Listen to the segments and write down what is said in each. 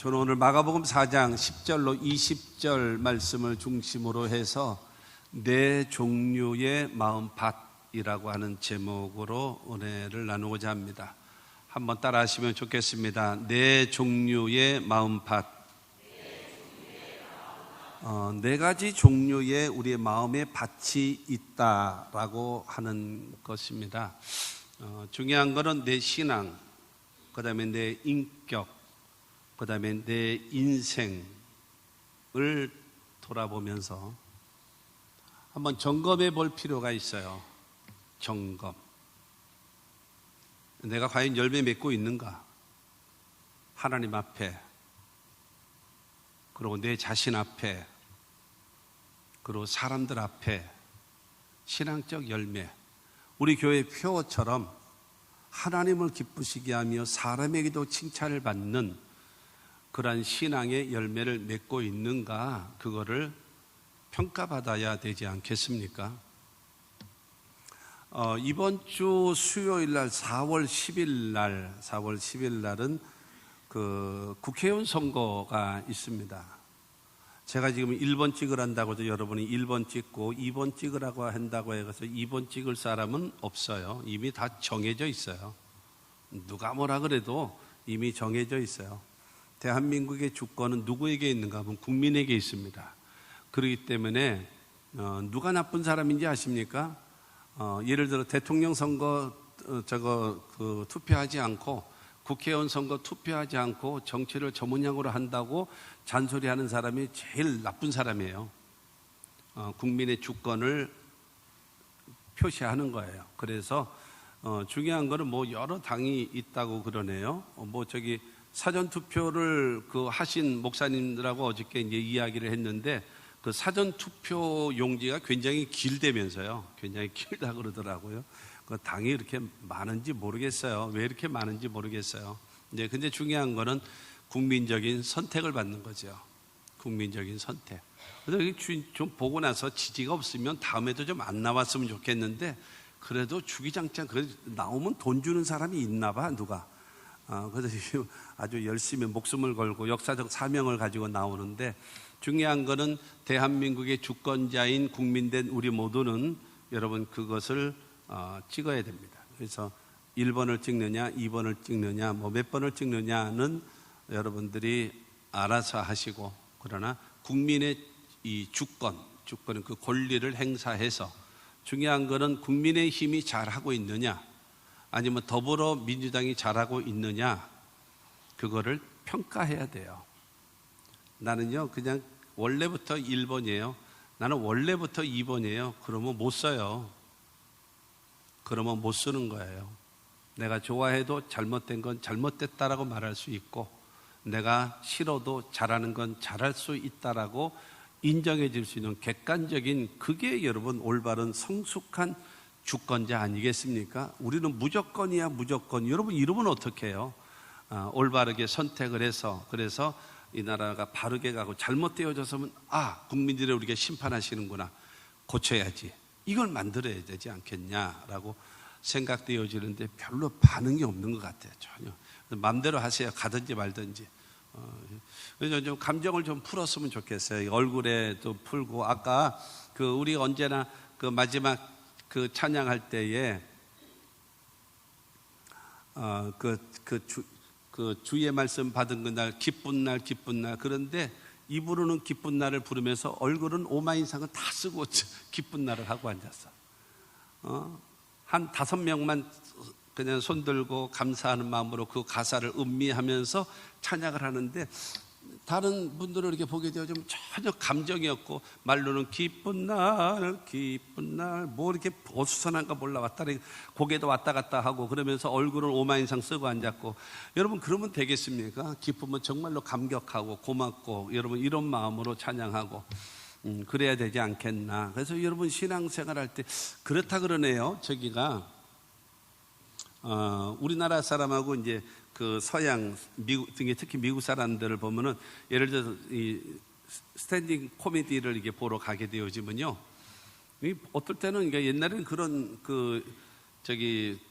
저는 오늘 마가복음 4장 10절로 20절 말씀을 중심으로 해서 네 종류의 마음밭이라고 하는 제목으로 은혜를 나누고자 합니다. 한번 따라 하시면 좋겠습니다. 네 종류의 마음밭. 네 가지 종류의 우리의 마음의 밭이 있다라고 하는 것입니다. 중요한 것은 내 신앙, 그 다음에 내 인격, 그 다음에 내 인생을 돌아보면서 한번 점검해 볼 필요가 있어요. 점검. 내가 과연 열매 맺고 있는가? 하나님 앞에, 그리고 내 자신 앞에, 그리고 사람들 앞에 신앙적 열매. 우리 교회 표어처럼 하나님을 기쁘시게 하며 사람에게도 칭찬을 받는 그러한 신앙의 열매를 맺고 있는가, 그거를 평가받아야 되지 않겠습니까? 이번 주 수요일 날 4월 10일 날은 그 국회의원 선거가 있습니다. 제가 지금 1번 찍으란다고 해서 여러분이 1번 찍고 2번 찍으라고 한다고 해서 2번 찍을 사람은 없어요. 이미 다 정해져 있어요. 누가 뭐라 그래도 이미 정해져 있어요. 대한민국의 주권은 누구에게 있는가 하면 국민에게 있습니다. 그렇기 때문에 누가 나쁜 사람인지 아십니까? 예를 들어 대통령 선거 투표하지 않고 국회의원 선거 투표하지 않고 정치를 전문용어로 한다고 잔소리하는 사람이 제일 나쁜 사람이에요. 국민의 주권을 표시하는 거예요. 그래서 중요한 거는 뭐 여러 당이 있다고 그러네요. 사전 투표를 하신 목사님들하고 어저께 이제 이야기를 했는데 그 사전 투표 용지가 굉장히 길다면서요. 굉장히 길다 그러더라고요. 그 당이 이렇게 많은지 모르겠어요. 왜 이렇게 많은지 모르겠어요. 이제 근데 중요한 거는 국민적인 선택을 받는 거죠. 국민적인 선택. 그래서 좀 보고 나서 지지가 없으면 다음에도 좀 안 나왔으면 좋겠는데, 그래도 주기장창 나오면 돈 주는 사람이 있나 봐, 누가. 그래서 아주 열심히 목숨을 걸고 역사적 사명을 가지고 나오는데, 중요한 거는 대한민국의 주권자인 국민된 우리 모두는 여러분 그것을 찍어야 됩니다. 그래서 1번을 찍느냐 2번을 찍느냐 몇 번을 찍느냐는 여러분들이 알아서 하시고, 그러나 국민의 이 주권은 그 권리를 행사해서, 중요한 거는 국민의 힘이 잘하고 있느냐 아니면 더불어민주당이 잘하고 있느냐, 그거를 평가해야 돼요. 나는요 그냥 원래부터 1번이에요. 나는 원래부터 2번이에요. 그러면 못 써요. 그러면 못 쓰는 거예요. 내가 좋아해도 잘못된 건 잘못됐다라고 말할 수 있고, 내가 싫어도 잘하는 건 잘할 수 있다라고 인정해 줄 수 있는 객관적인, 그게 여러분 올바른 성숙한 주권자 아니겠습니까? 우리는 무조건이야, 무조건. 여러분 이러면 어떻게 해요? 올바르게 선택을 해서, 그래서 이 나라가 바르게 가고, 잘못되어져서는 국민들이 우리가 심판하시는구나, 고쳐야지, 이걸 만들어야 되지 않겠냐라고 생각되어지는데 별로 반응이 없는 것 같아요. 전혀. 마음대로 하세요. 가든지 말든지. 그래서 좀 감정을 좀 풀었으면 좋겠어요. 얼굴에도 풀고, 아까 우리 언제나 마지막 찬양할 때에 주의 말씀 받은 그날 기쁜 날, 그런데 입으로는 기쁜 날을 부르면서 얼굴은 오마이상은 다 쓰고 기쁜 날을 하고 앉았어. 한 5명만 그냥 손들고 감사하는 마음으로 그 가사를 음미하면서 찬양을 하는데, 다른 분들을 이렇게 보게 되어지면 전혀 감정이 없고, 말로는 기쁜 날 뭐 이렇게 어수선한가 몰라, 고개도 왔다 갔다 하고, 그러면서 얼굴은 오마인상 쓰고 앉았고. 여러분 그러면 되겠습니까? 기쁘면 정말로 감격하고 고맙고, 여러분 이런 마음으로 찬양하고 그래야 되지 않겠나. 그래서 여러분 신앙생활 할 때 그렇다 그러네요. 우리나라 사람하고 이제 서양, 미국 등의 특히 미국 사람들을 보면은, 예를 들어서 이 스탠딩 코미디를 이게 보러 가게 되어지면요, 어떨 때는 옛날에는 그런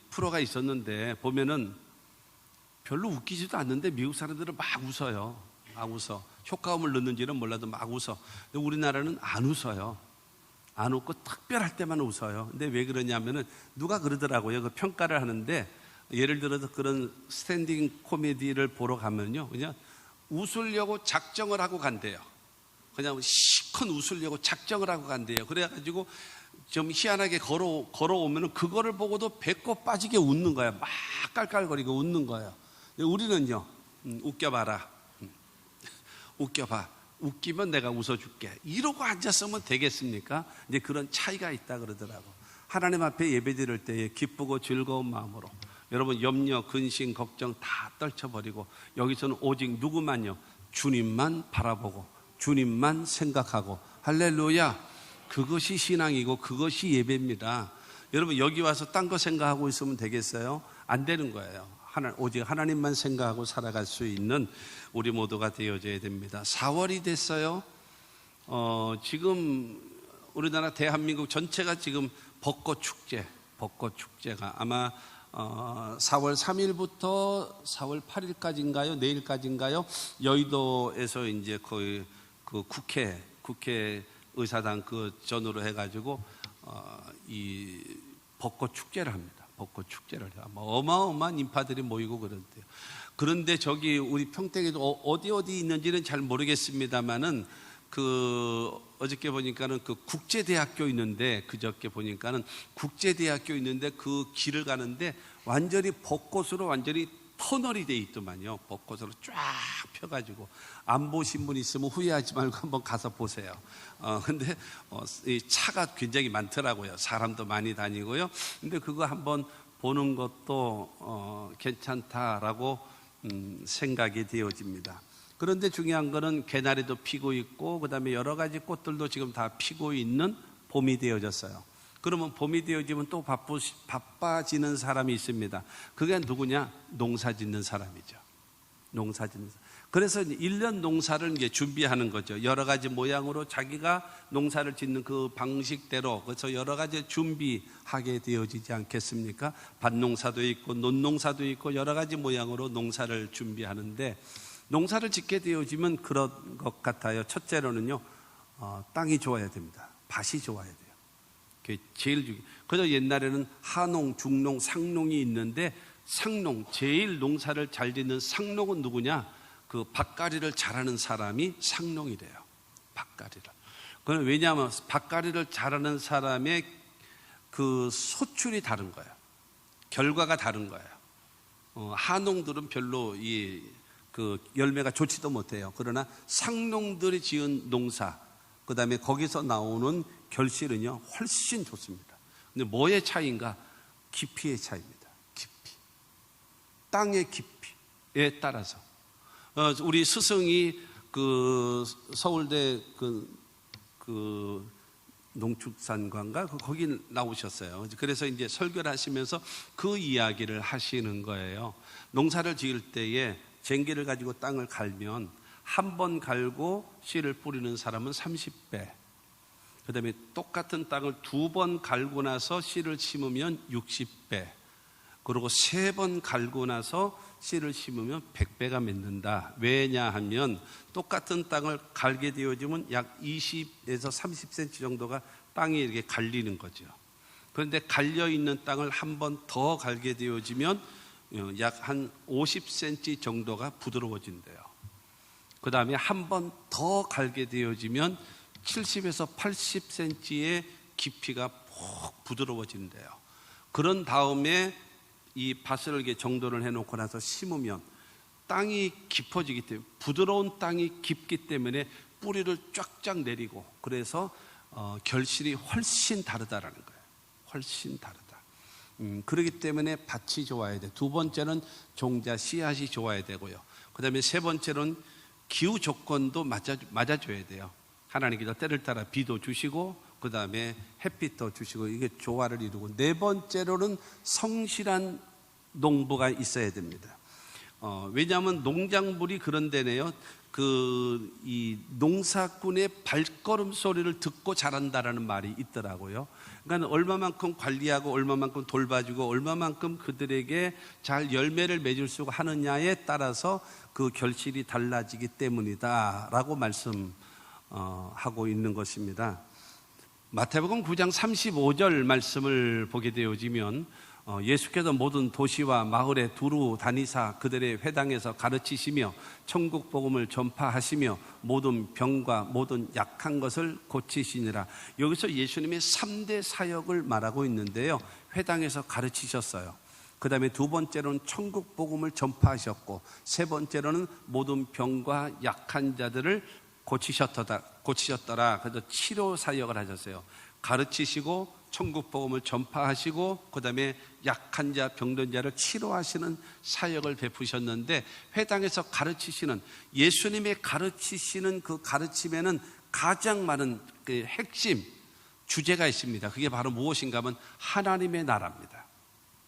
프로가 있었는데 보면은 별로 웃기지도 않는데 미국 사람들은 막 웃어요. 막 웃어. 효과음을 넣는지는 몰라도 막 웃어. 근데 우리나라는 안 웃어요. 안 웃고 특별할 때만 웃어요. 근데 왜 그러냐면은 누가 그러더라고요. 그 평가를 하는데 예를 들어서 그런 스탠딩 코미디를 보러 가면요, 그냥 웃으려고 작정을 하고 간대요. 그냥 시컷 웃으려고 작정을 하고 간대요. 그래가지고 좀 희한하게 걸어오면은 그거를 보고도 배꼽 빠지게 웃는 거야. 막 깔깔거리고 웃는 거예요. 우리는요, 웃겨봐라. 웃겨봐. 웃기면 내가 웃어줄게. 이러고 앉았으면 되겠습니까? 이제 그런 차이가 있다 그러더라고. 하나님 앞에 예배 드릴 때에 기쁘고 즐거운 마음으로 여러분 염려, 근심, 걱정 다 떨쳐버리고 여기서는 오직 누구만요? 주님만 바라보고 주님만 생각하고 할렐루야. 그것이 신앙이고 그것이 예배입니다. 여러분 여기 와서 딴 거 생각하고 있으면 되겠어요? 안 되는 거예요. 오직 하나님만 생각하고 살아갈 수 있는 우리 모두가 되어져야 됩니다. 4월이 됐어요. 지금 우리나라 대한민국 전체가 지금 벚꽃 축제가 아마 4월 3일부터 4월 8일까지인가요? 내일까지인가요? 여의도에서 이제 거의 그 국회 의사당 그 전으로 해가지고 이 벚꽃 축제를 합니다. 벚꽃 축제를 해요. 어마어마한 인파들이 모이고 그런데요. 그런데 저기 우리 평택에도 어디 있는지는 잘 모르겠습니다만은 그 어저께 보니까는 그 국제대학교 있는데 그저께 보니까는 국제대학교 있는데 그 길을 가는데 완전히 벚꽃으로 완전히 터널이 돼 있더만요. 벚꽃으로 쫙 펴가지고 안 보신 분 있으면 후회하지 말고 한번 가서 보세요. 근데 이 차가 굉장히 많더라고요. 사람도 많이 다니고요. 근데 그거 한번 보는 것도 괜찮다라고 생각이 되어집니다. 그런데 중요한 거는 개나리도 피고 있고 그다음에 여러 가지 꽃들도 지금 다 피고 있는 봄이 되어졌어요. 그러면 봄이 되어지면 또 바빠지는 사람이 있습니다. 그게 누구냐? 농사 짓는 사람이죠. 농사 짓는 사람. 그래서 1년 농사를 이제 준비하는 거죠. 여러 가지 모양으로 자기가 농사를 짓는 그 방식대로 그래서 여러 가지 준비하게 되어지지 않겠습니까? 밭농사도 있고 논농사도 있고 여러 가지 모양으로 농사를 준비하는데 농사를 짓게 되어지면 그런 것 같아요. 첫째로는요, 땅이 좋아야 됩니다. 밭이 좋아야 돼요. 그게 제일 중요해요. 그래서 옛날에는 하농, 중농, 상농이 있는데 상농, 제일 농사를 잘 짓는 상농은 누구냐? 그 밭가리를 잘하는 사람이 상농이래요. 밭가리를. 그건 왜냐하면 밭가리를 잘하는 사람의 그 소출이 다른 거예요. 결과가 다른 거예요. 하농들은 별로 그 열매가 좋지도 못해요. 그러나 상농들이 지은 농사, 그 다음에 거기서 나오는 결실은요, 훨씬 좋습니다. 근데 뭐의 차이인가? 깊이의 차이입니다. 깊이. 땅의 깊이에 따라서. 우리 스승이 그 서울대 그 농축산관가 거기 나오셨어요. 그래서 이제 설교를 하시면서 그 이야기를 하시는 거예요. 농사를 지을 때에 쟁기를 가지고 땅을 갈면 한 번 갈고 씨를 뿌리는 사람은 30배. 그 다음에 똑같은 땅을 2번 갈고 나서 씨를 심으면 60배. 그리고 3번 갈고 나서 씨를 심으면 100배가 맺는다. 왜냐하면 똑같은 땅을 갈게 되어지면 약 20에서 30cm 정도가 땅이 이렇게 갈리는 거죠. 그런데 갈려있는 땅을 한 번 더 갈게 되어지면 약 한 50cm 정도가 부드러워진대요. 그 다음에 한 번 더 갈게 되어지면 70에서 80cm의 깊이가 푹 부드러워진대요. 그런 다음에 이 밭을 이렇게 정돈을 해놓고 나서 심으면 땅이 깊어지기 때문에 부드러운 땅이 깊기 때문에 뿌리를 쫙쫙 내리고 그래서 결실이 훨씬 다르다라는 거예요. 훨씬 다르다. 그렇기 때문에 밭이 좋아야 돼. 두 번째는 종자 씨앗이 좋아야 되고요. 그 다음에 세 번째는 기후 조건도 맞아줘야 돼요. 하나님께서 때를 따라 비도 주시고 그 다음에 햇빛도 주시고 이게 조화를 이루고 네 번째로는 성실한 농부가 있어야 됩니다. 왜냐하면 농작물이 그런 데네요. 이 농사꾼의 발걸음 소리를 듣고 자란다라는 말이 있더라고요. 그러니까 얼마만큼 관리하고 얼마만큼 돌봐주고 얼마만큼 그들에게 잘 열매를 맺을 수 하느냐에 따라서 그 결실이 달라지기 때문이다라고 말씀하고 있는 것입니다. 마태복음 9장 35절 말씀을 보게 되어지면 예수께서 모든 도시와 마을에 두루 다니사 그들의 회당에서 가르치시며 천국 복음을 전파하시며 모든 병과 모든 약한 것을 고치시니라. 여기서 예수님의 3대 사역을 말하고 있는데요, 회당에서 가르치셨어요. 그 다음에 두 번째로는 천국 복음을 전파하셨고, 세 번째로는 모든 병과 약한 자들을 고치셨더라. 그래서 치료 사역을 하셨어요. 가르치시고 천국 복음을 전파하시고 그 다음에 약한 자, 병든 자를 치료하시는 사역을 베푸셨는데, 회당에서 가르치시는, 예수님의 가르치시는 그 가르침에는 가장 많은 그 핵심 주제가 있습니다. 그게 바로 무엇인가 하면 하나님의 나라입니다.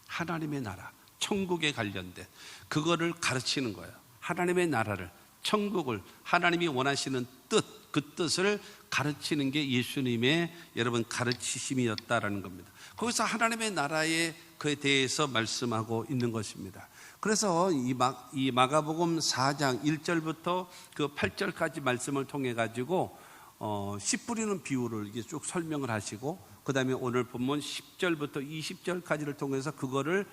하나님의 나라, 천국에 관련된 그거를 가르치는 거예요. 하나님의 나라를, 천국을, 하나님이 원하시는 뜻, 그 뜻을 가르치는 게 예수님의 여러분 가르치심이었다라는 겁니다. 거기서 하나님의 나라에 그에 대해서 말씀하고 있는 것입니다. 그래서 이 마가복음 4장 1절부터 그 8절까지 말씀을 통해 가지고 씨 뿌리는 비유를 이게 쭉 설명을 하시고, 그 다음에 오늘 본문 10절부터 20절까지를 통해서 그거를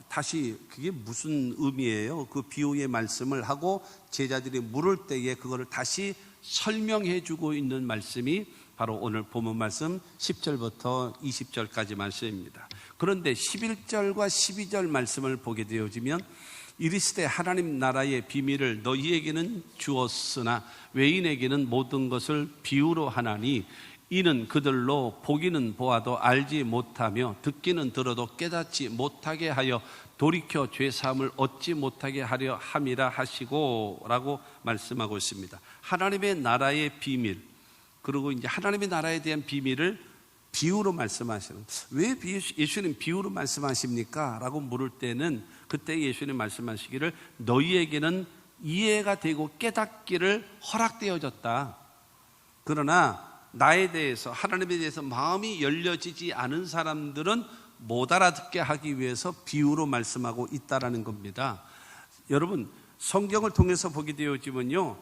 다시 그게 무슨 의미예요? 그 비유의 말씀을 하고 제자들이 물을 때에 그거를 다시 설명해 주고 있는 말씀이 바로 오늘 본문 말씀 10절부터 20절까지 말씀입니다. 그런데 11절과 12절 말씀을 보게 되어지면, 이르시되 하나님 나라의 비밀을 너희에게는 주었으나 외인에게는 모든 것을 비유로 하나니 이는 그들로 보기는 보아도 알지 못하며 듣기는 들어도 깨닫지 못하게 하여 돌이켜 죄사함을 얻지 못하게 하려 함이라 하시고 라고 말씀하고 있습니다. 하나님의 나라의 비밀, 그리고 이제 하나님의 나라에 대한 비밀을 비유로 말씀하시는, 왜 예수님 비유로 말씀하십니까? 라고 물을 때는 그때 예수님 말씀하시기를 너희에게는 이해가 되고 깨닫기를 허락되어졌다. 그러나 나에 대해서, 하나님에 대해서 마음이 열려지지 않은 사람들은 못 알아듣게 하기 위해서 비유로 말씀하고 있다라는 겁니다. 여러분, 성경을 통해서 보게 되어지면요,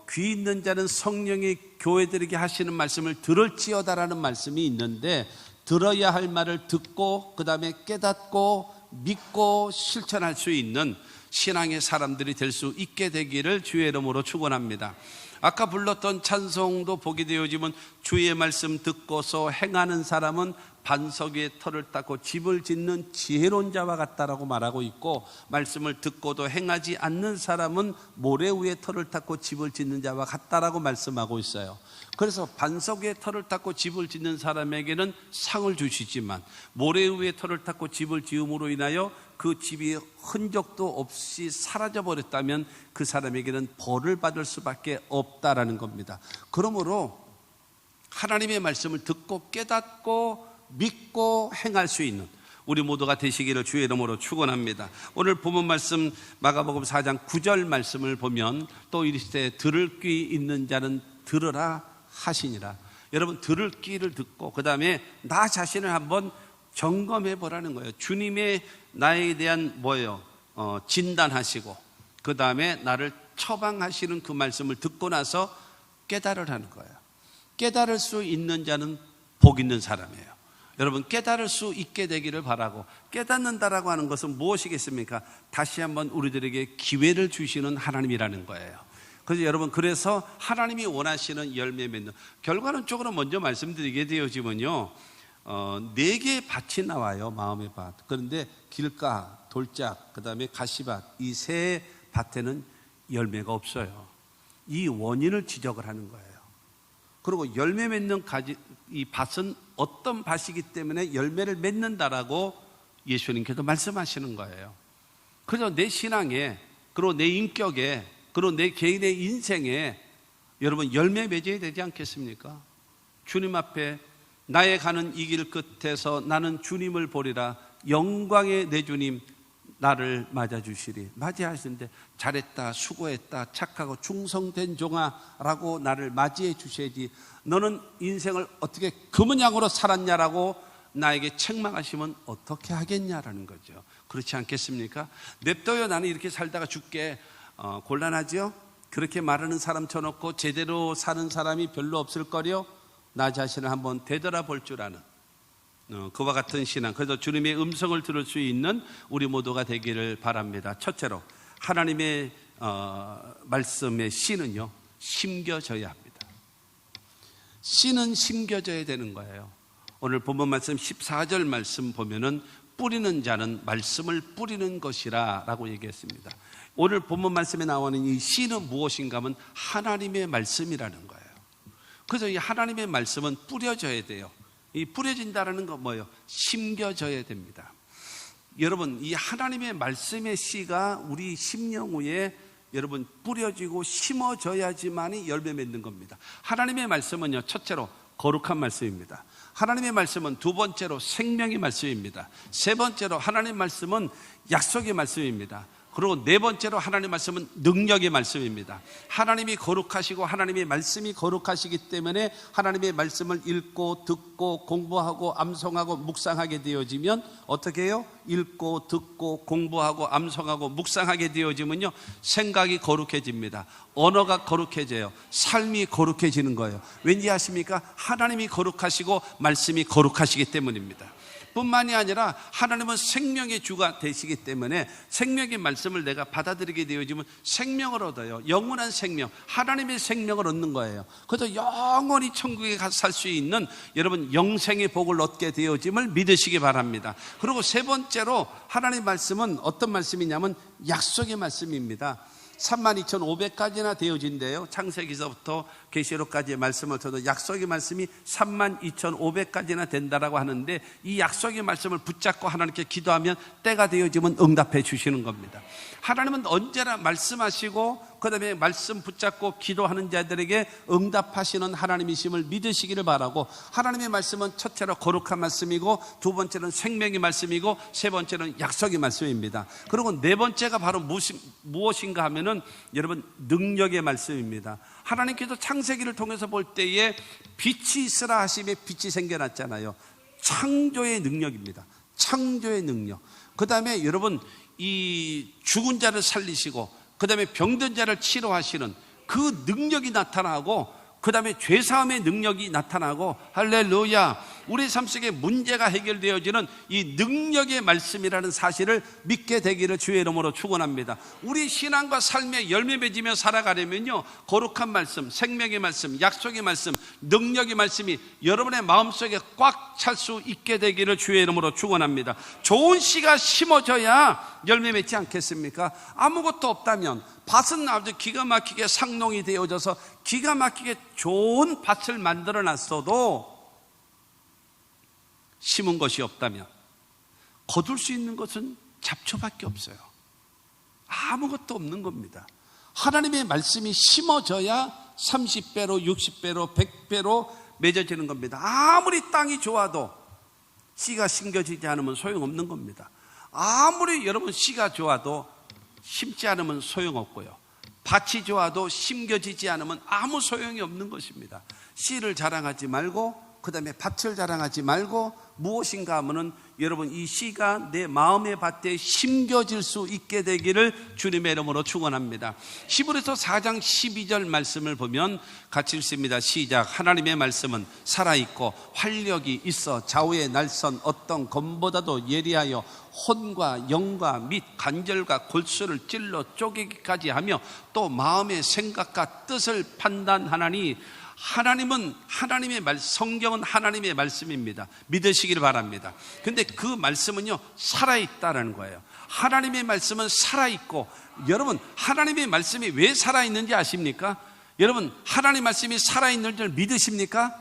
귀 있는 자는 성령이 교회들에게 하시는 말씀을 들을지어다라는 말씀이 있는데, 들어야 할 말을 듣고 그 다음에 깨닫고 믿고 실천할 수 있는 신앙의 사람들이 될 수 있게 되기를 주의 이름으로 축원합니다. 아까 불렀던 찬송도 보게 되어지면 주의 말씀 듣고서 행하는 사람은 반석 위에 터를 닦고 집을 짓는 지혜로운 자와 같다라고 말하고 있고, 말씀을 듣고도 행하지 않는 사람은 모래 위에 터를 닦고 집을 짓는 자와 같다라고 말씀하고 있어요. 그래서 반석 위에 터를 닦고 집을 짓는 사람에게는 상을 주시지만, 모래 위에 터를 닦고 집을 지음으로 인하여 그 집이 흔적도 없이 사라져 버렸다면 그 사람에게는 벌을 받을 수밖에 없다라는 겁니다. 그러므로 하나님의 말씀을 듣고 깨닫고 믿고 행할 수 있는 우리 모두가 되시기를 주의 이름으로 축원합니다. 오늘 본문 말씀 마가복음 4장 9절 말씀을 보면, 또 이르시되 들을 귀 있는 자는 들으라 하시니라. 여러분, 들을 귀를 듣고 그 다음에 나 자신을 한번 점검해 보라는 거예요. 주님의 나에 대한 뭐예요? 진단하시고 그 다음에 나를 처방하시는 그 말씀을 듣고 나서 깨달으라는 거예요. 깨달을 수 있는 자는 복 있는 사람이에요. 여러분, 깨달을 수 있게 되기를 바라고, 깨닫는다라고 하는 것은 무엇이겠습니까? 다시 한번 우리들에게 기회를 주시는 하나님이라는 거예요. 그래서 여러분, 그래서 하나님이 원하시는 열매 맺는, 결과론적으로 먼저 말씀드리게 되어지면요, 4개의 밭이 나와요. 마음의 밭. 그런데 길가, 돌짝, 그 다음에 가시밭, 이 세 밭에는 열매가 없어요. 이 원인을 지적을 하는 거예요. 그리고 열매 맺는 이 밭은 어떤 밭이기 때문에 열매를 맺는다라고 예수님께서 말씀하시는 거예요. 그래서 내 신앙에, 그리고 내 인격에, 그리고 내 개인의 인생에 여러분 열매 맺어야 되지 않겠습니까? 주님 앞에 나의 가는 이 길 끝에서 나는 주님을 보리라, 영광의 내 주님, 나를 맞아주시리. 맞이하시는데 잘했다, 수고했다, 착하고 충성된 종아라고 나를 맞이해 주셔야지, 너는 인생을 어떻게 그 모양으로 살았냐라고 나에게 책망하시면 어떻게 하겠냐라는 거죠. 그렇지 않겠습니까? 냅둬요, 나는 이렇게 살다가 죽게. 곤란하죠? 그렇게 말하는 사람 쳐놓고 제대로 사는 사람이 별로 없을 거려. 나 자신을 한번 되돌아볼 줄 아는 그와 같은 신앙, 그래서 주님의 음성을 들을 수 있는 우리 모두가 되기를 바랍니다. 첫째로 하나님의 말씀의 씨는요, 심겨져야 합니다. 씨는 심겨져야 되는 거예요. 오늘 본문 말씀 14절 말씀 보면은 뿌리는 자는 말씀을 뿌리는 것이라 라고 얘기했습니다. 오늘 본문 말씀에 나오는 이 씨는 무엇인가 하면 하나님의 말씀이라는 거예요. 그래서 이 하나님의 말씀은 뿌려져야 돼요. 이 뿌려진다는 건 뭐예요? 심겨져야 됩니다. 여러분, 이 하나님의 말씀의 씨가 우리 심령 위에 여러분 뿌려지고 심어져야지만이 열매 맺는 겁니다. 하나님의 말씀은요, 첫째로 거룩한 말씀입니다. 하나님의 말씀은 두 번째로 생명의 말씀입니다. 세 번째로 하나님의 말씀은 약속의 말씀입니다. 그리고 네 번째로 하나님의 말씀은 능력의 말씀입니다. 하나님이 거룩하시고 하나님의 말씀이 거룩하시기 때문에 하나님의 말씀을 읽고 듣고 공부하고 암송하고 묵상하게 되어지면 어떻게 해요? 읽고 듣고 공부하고 암송하고 묵상하게 되어지면요, 생각이 거룩해집니다. 언어가 거룩해져요. 삶이 거룩해지는 거예요. 왠지 아십니까? 하나님이 거룩하시고 말씀이 거룩하시기 때문입니다. 뿐만이 아니라 하나님은 생명의 주가 되시기 때문에 생명의 말씀을 내가 받아들이게 되어지면 생명을 얻어요. 영원한 생명, 하나님의 생명을 얻는 거예요. 그래서 영원히 천국에 가서 살 수 있는 여러분 영생의 복을 얻게 되어짐을 믿으시기 바랍니다. 그리고 세 번째로 하나님의 말씀은 어떤 말씀이냐면 약속의 말씀입니다. 32,500가지나 되어진대요. 창세기서부터 계시록까지의 말씀을 쳐도 약속의 말씀이 32,500가지나 된다라고 하는데, 이 약속의 말씀을 붙잡고 하나님께 기도하면 때가 되어지면 응답해 주시는 겁니다. 하나님은 언제나 말씀하시고 그 다음에 말씀 붙잡고 기도하는 자들에게 응답하시는 하나님이심을 믿으시기를 바라고, 하나님의 말씀은 첫째로 거룩한 말씀이고 두 번째는 생명의 말씀이고 세 번째는 약속의 말씀입니다. 그리고 네 번째가 바로 무엇인가 하면은 여러분 능력의 말씀입니다. 하나님께서 창세기를 통해서 볼 때에 빛이 있으라 하심에 빛이 생겨났잖아요. 창조의 능력입니다. 창조의 능력. 그 다음에 여러분 이 죽은 자를 살리시고 그 다음에 병든 자를 치료하시는 그 능력이 나타나고, 그 다음에 죄사함의 능력이 나타나고, 할렐루야, 우리 삶 속에 문제가 해결되어지는 이 능력의 말씀이라는 사실을 믿게 되기를 주의 이름으로 축원합니다. 우리 신앙과 삶에 열매 맺으며 살아가려면요, 거룩한 말씀, 생명의 말씀, 약속의 말씀, 능력의 말씀이 여러분의 마음속에 꽉 찰 수 있게 되기를 주의 이름으로 축원합니다. 좋은 씨가 심어져야 열매 맺지 않겠습니까? 아무것도 없다면 밭은 아주 기가 막히게 상농이 되어져서 기가 막히게 좋은 밭을 만들어 놨어도 심은 것이 없다면 거둘 수 있는 것은 잡초밖에 없어요. 아무것도 없는 겁니다. 하나님의 말씀이 심어져야 30배로 60배로 100배로 맺어지는 겁니다. 아무리 땅이 좋아도 씨가 심겨지지 않으면 소용없는 겁니다. 아무리 여러분 씨가 좋아도 심지 않으면 소용없고요, 밭이 좋아도 심겨지지 않으면 아무 소용이 없는 것입니다. 씨를 자랑하지 말고 그 다음에 밭을 자랑하지 말고 무엇인가 하면은 여러분 이 씨가 내 마음의 밭에 심겨질 수 있게 되기를 주님의 이름으로 축원합니다. 히브리서 4장 12절 말씀을 보면 같이 읽습니다. 시작. 하나님의 말씀은 살아있고 활력이 있어 좌우의 날선 어떤 검보다도 예리하여 혼과 영과 및 관절과 골수를 찔러 쪼개기까지 하며 또 마음의 생각과 뜻을 판단하나니, 하나님은 하나님의 성경은 하나님의 말씀입니다. 믿으시기를 바랍니다. 근데 그 말씀은요 살아있다라는 거예요. 하나님의 말씀은 살아있고, 여러분 하나님의 말씀이 왜 살아있는지 아십니까? 여러분 하나님의 말씀이 살아있는 줄 믿으십니까?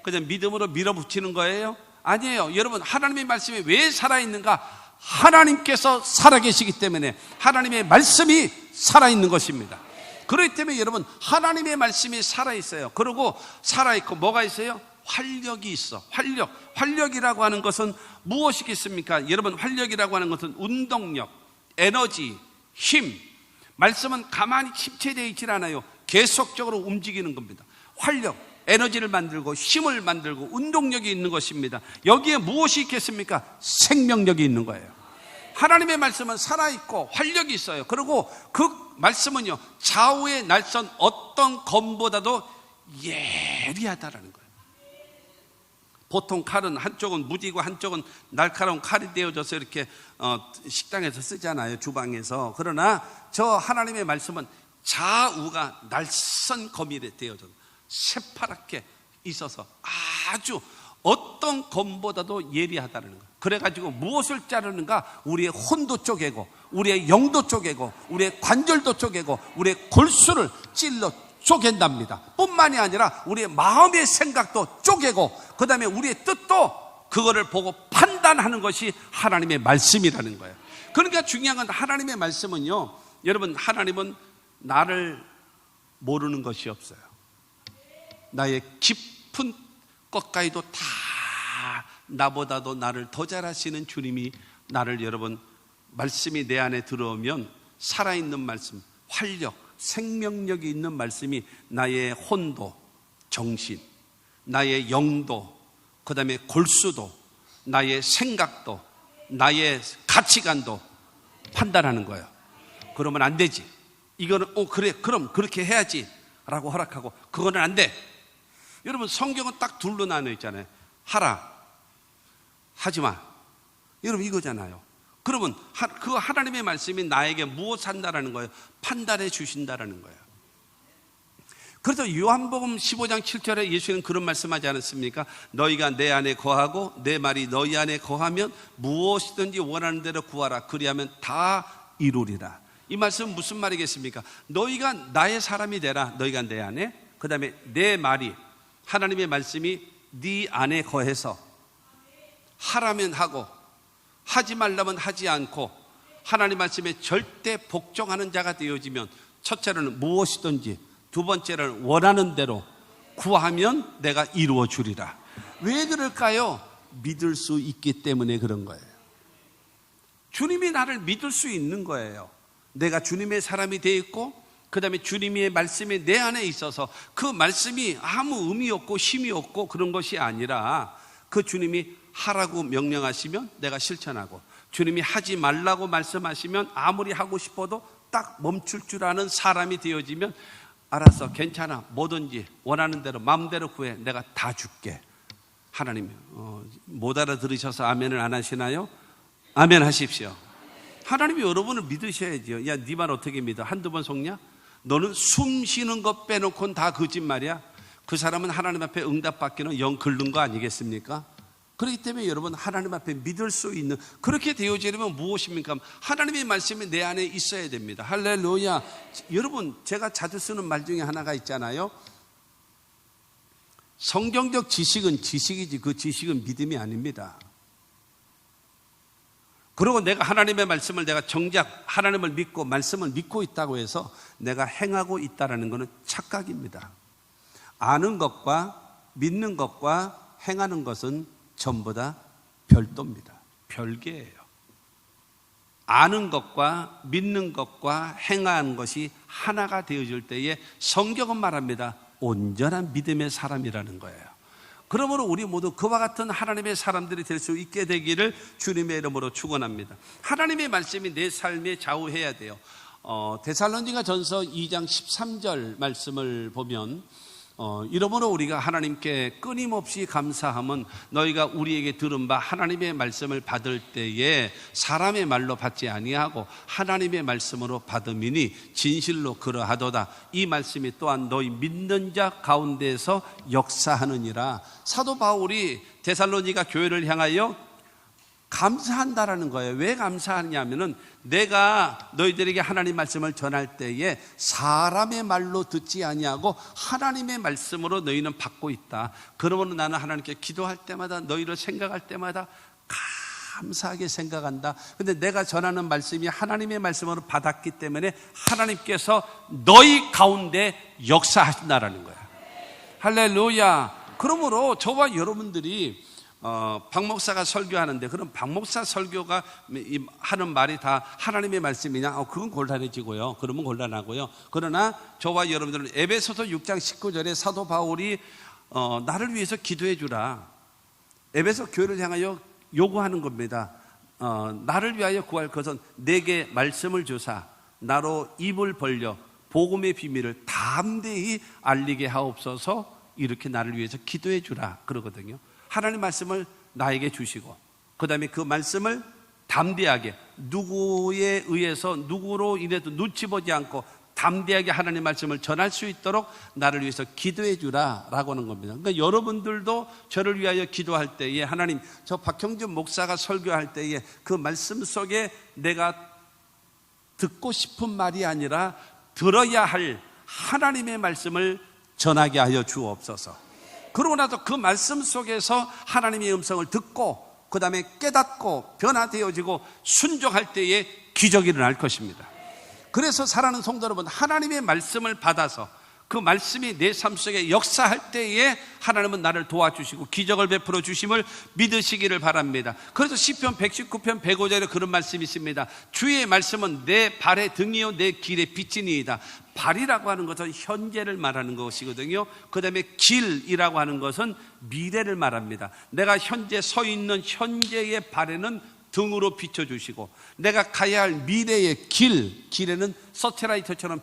그냥 믿음으로 밀어붙이는 거예요? 아니에요. 여러분 하나님의 말씀이 왜 살아있는가? 하나님께서 살아계시기 때문에 하나님의 말씀이 살아있는 것입니다. 그렇기 때문에 여러분 하나님의 말씀이 살아있어요. 그리고 살아있고 뭐가 있어요? 활력이 있어. 활력이라고 하는 것은 무엇이겠습니까? 여러분, 활력이라고 하는 것은 운동력, 에너지, 힘. 말씀은 가만히 침체되어 있질 않아요. 계속적으로 움직이는 겁니다. 활력, 에너지를 만들고 힘을 만들고 운동력이 있는 것입니다. 여기에 무엇이 있겠습니까? 생명력이 있는 거예요. 하나님의 말씀은 살아있고 활력이 있어요. 그리고 그 말씀은요, 좌우의 날선 어떤 검보다도 예리하다라는 거예요. 보통 칼은 한쪽은 무디고 한쪽은 날카로운 칼이 되어져서 이렇게 식당에서 쓰잖아요, 주방에서. 그러나 저 하나님의 말씀은 좌우가 날선 검이 되어져서 새파랗게 있어서 아주 어떤 검보다도 예리하다는 거예요. 그래가지고 무엇을 자르는가? 우리의 혼도 쪼개고, 우리의 영도 쪼개고, 우리의 관절도 쪼개고, 우리의 골수를 찔러 쪼갠답니다. 뿐만이 아니라 우리의 마음의 생각도 쪼개고, 그 다음에 우리의 뜻도 그거를 보고 판단하는 것이 하나님의 말씀이라는 거예요. 그러니까 중요한 건 하나님의 말씀은요, 여러분, 하나님은 나를 모르는 것이 없어요. 나의 깊은 것까지도 다 나보다도 나를 더 잘 아시는 주님이 나를, 여러분, 말씀이 내 안에 들어오면 살아있는 말씀, 활력, 생명력이 있는 말씀이 나의 혼도, 정신, 나의 영도, 그 다음에 골수도, 나의 생각도, 나의 가치관도 판단하는 거예요. 그러면 안 되지. 이거는 그래, 그럼 그렇게 해야지 라고 허락하고, 그거는 안 돼. 여러분, 성경은 딱 둘로 나눠 있잖아요. 하라, 하지 마. 여러분, 이거잖아요. 그러면 그 하나님의 말씀이 나에게 무엇 한다라는 거예요? 판단해 주신다라는 거예요. 그래서 요한복음 15장 7절에 예수는 그런 말씀하지 않았습니까? 너희가 내 안에 거하고 내 말이 너희 안에 거하면 무엇이든지 원하는 대로 구하라. 그리하면 다 이루리라. 이 말씀은 무슨 말이겠습니까? 너희가 나의 사람이 되라. 너희가 내 안에, 그 다음에 내 말이, 하나님의 말씀이 네 안에 거해서 하라면 하고 하지 말라면 하지 않고 하나님 말씀에 절대 복종하는 자가 되어지면, 첫째로는 무엇이든지, 두 번째로는 원하는 대로 구하면 내가 이루어 주리라. 왜 그럴까요? 믿을 수 있기 때문에 그런 거예요. 주님이 나를 믿을 수 있는 거예요. 내가 주님의 사람이 되어 있고, 그 다음에 주님의 말씀이 내 안에 있어서 그 말씀이 아무 의미 없고 힘이 없고 그런 것이 아니라, 그 주님이 하라고 명령하시면 내가 실천하고, 주님이 하지 말라고 말씀하시면 아무리 하고 싶어도 딱 멈출 줄 아는 사람이 되어지면, 알았어, 괜찮아, 뭐든지 원하는 대로 마음대로 구해, 내가 다 줄게. 하나님, 못 알아들으셔서 아멘을 안 하시나요? 아멘 하십시오. 하나님이 여러분을 믿으셔야죠. 야, 네 말 어떻게 믿어? 한두 번 속냐? 너는 숨 쉬는 것 빼놓고는 다 거짓말이야. 그 사람은 하나님 앞에 응답받기는 영 긁는 거 아니겠습니까? 그렇기 때문에 여러분, 하나님 앞에 믿을 수 있는, 그렇게 되어지려면 무엇입니까? 하나님의 말씀이 내 안에 있어야 됩니다. 할렐루야. 여러분, 제가 자주 쓰는 말 중에 하나가 있잖아요. 성경적 지식은 지식이지 그 지식은 믿음이 아닙니다. 그리고 내가 하나님의 말씀을, 내가 정작 하나님을 믿고 말씀을 믿고 있다고 해서 내가 행하고 있다는 것은 착각입니다. 아는 것과 믿는 것과 행하는 것은 전부 다 별도입니다. 별개예요. 아는 것과 믿는 것과 행하는 것이 하나가 되어질 때에 성경은 말합니다. 온전한 믿음의 사람이라는 거예요. 그러므로 우리 모두 그와 같은 하나님의 사람들이 될 수 있게 되기를 주님의 이름으로 축원합니다. 하나님의 말씀이 내 삶에 좌우해야 돼요. 데살로니가 전서 2장 13절 말씀을 보면, 이러므로 우리가 하나님께 끊임없이 감사함은 너희가 우리에게 들은 바 하나님의 말씀을 받을 때에 사람의 말로 받지 아니하고 하나님의 말씀으로 받음이니 진실로 그러하도다. 이 말씀이 또한 너희 믿는 자 가운데서 역사하느니라. 사도 바울이 데살로니가 교회를 향하여 감사한다라는 거예요. 왜 감사하냐면은, 내가 너희들에게 하나님 말씀을 전할 때에 사람의 말로 듣지 아니하고 하나님의 말씀으로 너희는 받고 있다. 그러므로 나는 하나님께 기도할 때마다, 너희를 생각할 때마다 감사하게 생각한다. 근데 내가 전하는 말씀이 하나님의 말씀으로 받았기 때문에 하나님께서 너희 가운데 역사하신다라는 거야. 할렐루야. 그러므로 저와 여러분들이 박 목사가 설교하는데 그럼 박 목사 설교가 하는 말이 다 하나님의 말씀이냐? 그건 곤란해지고요. 그러면 곤란하고요. 그러나 저와 여러분들은 에베소서 6장 19절에 사도 바울이 나를 위해서 기도해 주라. 에베소 교회를 향하여 요구하는 겁니다. 나를 위하여 구할 것은 내게 말씀을 주사 나로 입을 벌려 복음의 비밀을 담대히 알리게 하옵소서. 이렇게 나를 위해서 기도해 주라 그러거든요. 하나님 말씀을 나에게 주시고 그 다음에 그 말씀을 담대하게 누구에 의해서 누구로 인해도 눈치 보지 않고 담대하게 하나님 말씀을 전할 수 있도록 나를 위해서 기도해 주라 라고 하는 겁니다. 그러니까 여러분들도 저를 위하여 기도할 때에 하나님 저 박형준 목사가 설교할 때에 그 말씀 속에 내가 듣고 싶은 말이 아니라 들어야 할 하나님의 말씀을 전하게 하여 주옵소서. 그러고 나서 그 말씀 속에서 하나님의 음성을 듣고 그 다음에 깨닫고 변화되어지고 순종할 때에 기적이 일어날 것입니다. 그래서 사랑하는 성도 여러분, 하나님의 말씀을 받아서 그 말씀이 내 삶 속에 역사할 때에 하나님은 나를 도와주시고 기적을 베풀어 주심을 믿으시기를 바랍니다. 그래서 시편 119편 105절에 그런 말씀이 있습니다. 주의 말씀은 내 발의 등이요 내 길의 빛이니이다. 발이라고 하는 것은 현재를 말하는 것이거든요. 그 다음에 길이라고 하는 것은 미래를 말합니다. 내가 현재 서 있는 현재의 발에는 등으로 비춰주시고 내가 가야 할 미래의 길에는 서테라이트처럼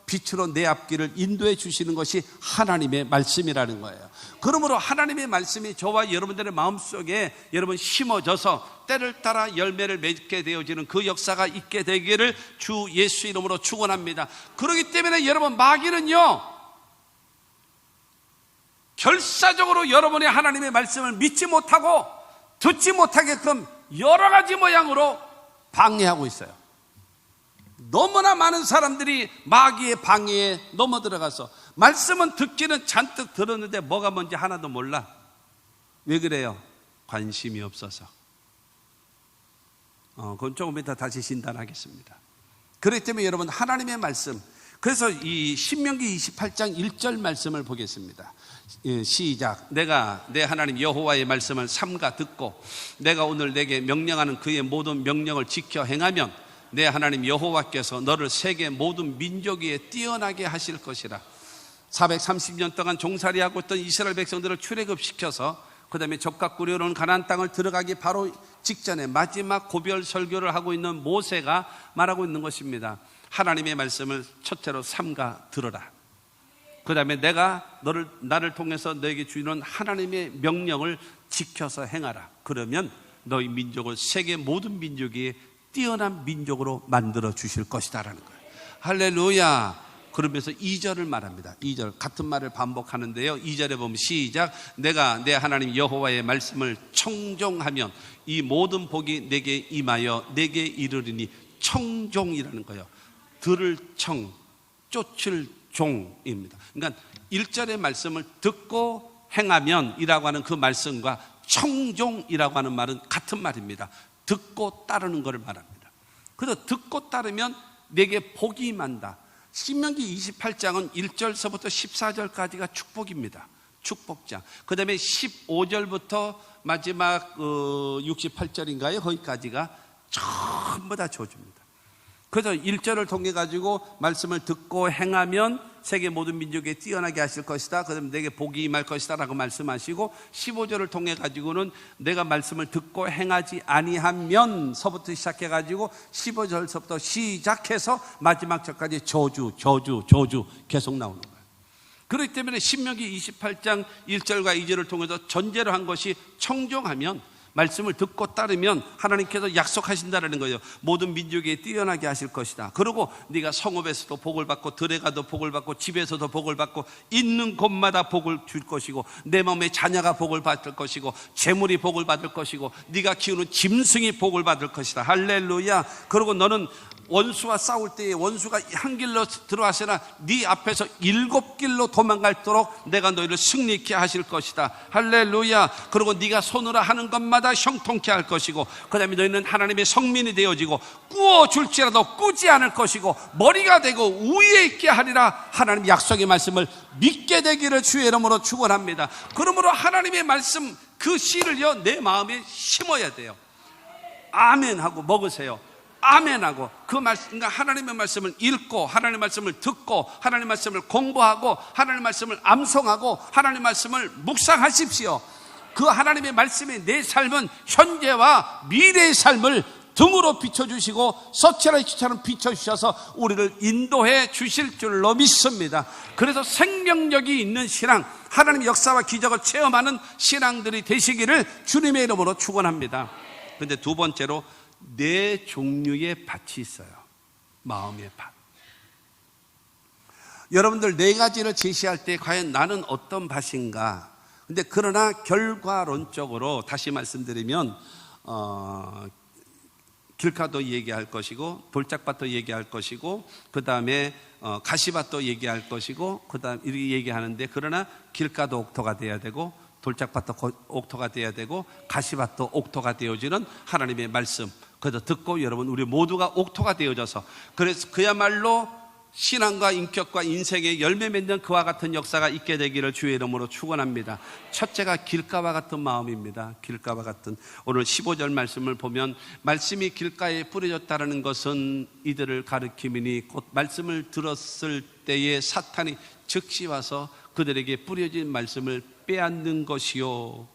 빛으로 내 앞길을 인도해 주시는 것이 하나님의 말씀이라는 거예요. 그러므로 하나님의 말씀이 저와 여러분들의 마음속에 여러분 심어져서 때를 따라 열매를 맺게 되어지는 그 역사가 있게 되기를 주 예수 이름으로 축원합니다. 그렇기 때문에 여러분 마귀는요 결사적으로 여러분의 하나님의 말씀을 믿지 못하고 듣지 못하게끔 여러 가지 모양으로 방해하고 있어요. 너무나 많은 사람들이 마귀의 방해에 넘어 들어가서 말씀은 듣기는 잔뜩 들었는데 뭐가 뭔지 하나도 몰라. 왜 그래요? 관심이 없어서. 그건 조금 이따 다시 진단하겠습니다. 그렇기 때문에 여러분 하나님의 말씀, 그래서 이 신명기 28장 1절 말씀을 보겠습니다. 시작. 내가 내 하나님 여호와의 말씀을 삼가 듣고 내가 오늘 내게 명령하는 그의 모든 명령을 지켜 행하면 내 하나님 여호와께서 너를 세계 모든 민족 위에 뛰어나게 하실 것이라. 430년 동안 종살이하고 있던 이스라엘 백성들을 출애굽시켜서 그 다음에 적과 꾸려놓은 가나안 땅을 들어가기 바로 직전에 마지막 고별 설교를 하고 있는 모세가 말하고 있는 것입니다. 하나님의 말씀을 첫째로 삼가 들어라. 그 다음에 내가 나를 통해서 너에게 주는 하나님의 명령을 지켜서 행하라. 그러면 너희 민족을 세계 모든 민족이 뛰어난 민족으로 만들어 주실 것이다 라는 거예요. 할렐루야. 그러면서 2절을 말합니다. 2절 같은 말을 반복하는데요. 2절에 보면 시작. 내가 내 하나님 여호와의 말씀을 청종하면 이 모든 복이 내게 임하여 내게 이르리니. 청종이라는 거예요. 들을 청, 쫓을 종입니다. 그러니까 1절의 말씀을 듣고 행하면 이라고 하는 그 말씀과 청종이라고 하는 말은 같은 말입니다. 듣고 따르는 것을 말합니다. 그래서 듣고 따르면 내게 복이 임한다. 신명기 28장은 1절서부터 14절까지가 축복입니다. 축복장. 그 다음에 15절부터 마지막 68절인가요? 거기까지가 전부 다 저주입니다. 그래서 1절을 통해 가지고 말씀을 듣고 행하면 세계 모든 민족에 뛰어나게 하실 것이다. 그 다음에 내게 복이 임할 것이다 라고 말씀하시고 15절을 통해 가지고는 내가 말씀을 듣고 행하지 아니하면 서부터 시작해 가지고 15절서부터 시작해서 마지막 절까지 저주 계속 나오는 거예요. 그렇기 때문에 신명기 28장 1절과 2절을 통해서 전제로 한 것이 청종하면 말씀을 듣고 따르면 하나님께서 약속하신다는 거예요. 모든 민족에 뛰어나게 하실 것이다. 그리고 네가 성읍에서도 복을 받고 들에 가도 복을 받고 집에서도 복을 받고 있는 곳마다 복을 줄 것이고 내 몸에 자녀가 복을 받을 것이고 재물이 복을 받을 것이고 네가 키우는 짐승이 복을 받을 것이다. 할렐루야. 그리고 너는 원수와 싸울 때에 원수가 한 길로 들어왔으나 네 앞에서 7길로 도망갈도록 내가 너희를 승리케 하실 것이다. 할렐루야. 그리고 네가 손으로 하는 것마다 형통케 할 것이고, 그 다음에 너희는 하나님의 성민이 되어지고 꾸어줄지라도 꾸지 않을 것이고 머리가 되고 우위에 있게 하리라. 하나님 약속의 말씀을 믿게 되기를 주의 이름으로 축원합니다. 그러므로 하나님의 말씀 그 씨를요 내 마음에 심어야 돼요. 아멘 하고 먹으세요. 아멘하고 그 말씀, 그러니까 하나님의 말씀을 읽고 하나님의 말씀을 듣고 하나님의 말씀을 공부하고 하나님의 말씀을 암송하고 하나님의 말씀을 묵상하십시오. 그 하나님의 말씀이 내 삶은 현재와 미래의 삶을 등으로 비춰주시고 서치라이트처럼 비춰주셔서 우리를 인도해 주실 줄로 믿습니다. 그래서 생명력이 있는 신앙, 하나님의 역사와 기적을 체험하는 신앙들이 되시기를 주님의 이름으로 축원합니다. 그런데 두 번째로 네 종류의 밭이 있어요. 마음의 밭. 여러분들 네 가지를 제시할 때 과연 나는 어떤 밭인가? 근데 그러나 결과론적으로 다시 말씀드리면 길가도 얘기할 것이고 돌짝밭도 얘기할 것이고 그 다음에 가시밭도 얘기할 것이고 그 다음 이렇게 얘기하는데, 그러나 길가도 옥토가 돼야 되고 돌짝밭도 옥토가 돼야 되고 가시밭도 옥토가 되어지는 하나님의 말씀, 그래서 듣고 여러분 우리 모두가 옥토가 되어져서, 그래서 그야말로 신앙과 인격과 인생의 열매 맺는 그와 같은 역사가 있게 되기를 주의 이름으로 축원합니다. 첫째가 길가와 같은 마음입니다. 길가와 같은. 오늘 15절 말씀을 보면 말씀이 길가에 뿌려졌다는 것은 이들을 가리킴이니 곧 말씀을 들었을 때에 사탄이 즉시 와서 그들에게 뿌려진 말씀을 빼앗는 것이요.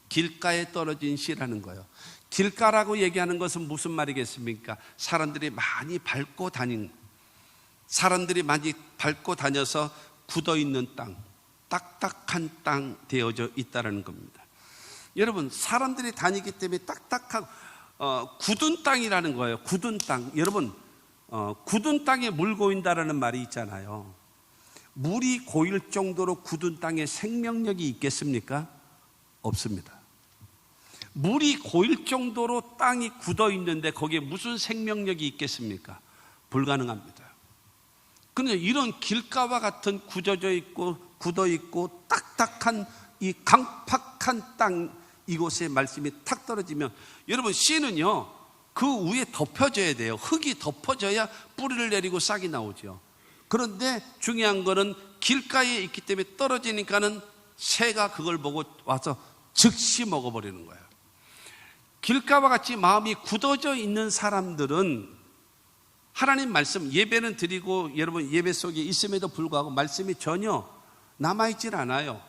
길가에 떨어진 씨라는 거예요. 길가라고 얘기하는 것은 무슨 말이겠습니까? 사람들이 많이 밟고 다녀서 굳어있는 땅, 딱딱한 땅 되어져 있다는 겁니다. 여러분, 사람들이 다니기 때문에 딱딱한 굳은 땅이라는 거예요. 굳은 땅. 여러분, 굳은 땅에 물 고인다라는 말이 있잖아요. 물이 고일 정도로 굳은 땅에 생명력이 있겠습니까? 없습니다. 물이 고일 정도로 땅이 굳어 있는데 거기에 무슨 생명력이 있겠습니까? 불가능합니다. 그런데 이런 길가와 같은 굳어져 있고 굳어 있고 딱딱한 이 강팍한 땅, 이곳에 말씀이 탁 떨어지면 여러분, 씨는요 그 위에 덮여져야 돼요. 흙이 덮어져야 뿌리를 내리고 싹이 나오죠. 그런데 중요한 거는 길가에 있기 때문에 떨어지니까는 새가 그걸 보고 와서 즉시 먹어버리는 거예요. 길가와 같이 마음이 굳어져 있는 사람들은 하나님 말씀, 예배는 드리고 여러분 예배 속에 있음에도 불구하고 말씀이 전혀 남아있질 않아요.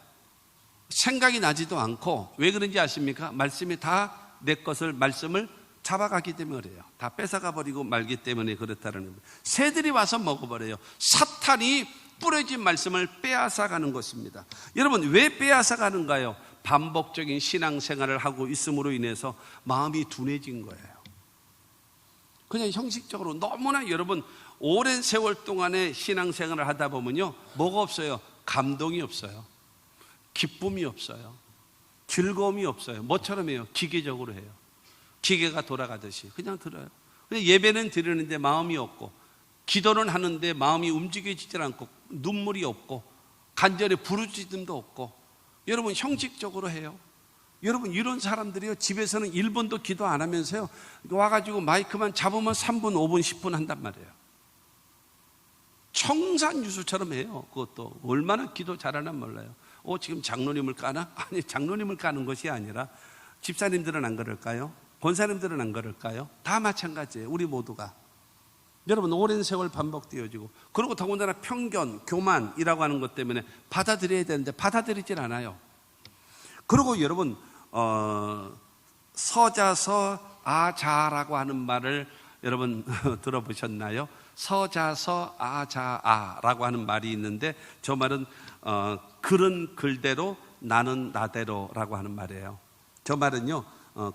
생각이 나지도 않고. 왜 그런지 아십니까? 말씀이 다 내 것을, 말씀을 잡아가기 때문에 그래요. 다 뺏어가 버리고 말기 때문에 그렇다는 겁니다. 새들이 와서 먹어버려요. 사탄이 뿌려진 말씀을 빼앗아가는 것입니다. 여러분, 왜 빼앗아가는가요? 반복적인 신앙생활을 하고 있음으로 인해서 마음이 둔해진 거예요. 그냥 형식적으로 너무나 여러분 오랜 세월 동안의 신앙생활을 하다 보면요, 뭐가 없어요? 감동이 없어요. 기쁨이 없어요. 즐거움이 없어요. 뭐처럼 해요? 기계적으로 해요. 기계가 돌아가듯이 그냥 들어요. 그냥 예배는 드리는데 마음이 없고, 기도는 하는데 마음이 움직여지지 않고, 눈물이 없고, 간절히 부르짖음도 없고, 여러분 형식적으로 해요. 여러분, 이런 사람들이요 집에서는 1분도 기도 안 하면서요 와가지고 마이크만 잡으면 3분, 5분, 10분 한단 말이에요. 청산유수처럼 해요. 그것도 얼마나 기도 잘하나 몰라요. 지금 장로님을 까나? 아니, 장로님을 까는 것이 아니라 집사님들은 안 그럴까요? 권사님들은 안 그럴까요? 다 마찬가지예요. 우리 모두가. 여러분, 오랜 세월 반복되어지고, 그리고 더군다나 편견, 교만이라고 하는 것 때문에 받아들여야 되는데 받아들이질 않아요. 그리고 여러분, 서자서 아자라고 하는 말을 여러분 들어보셨나요? 서자서 아자아라고 하는 말이 있는데, 저 말은 글은 글대로 나는 나대로라고 하는 말이에요. 저 말은요,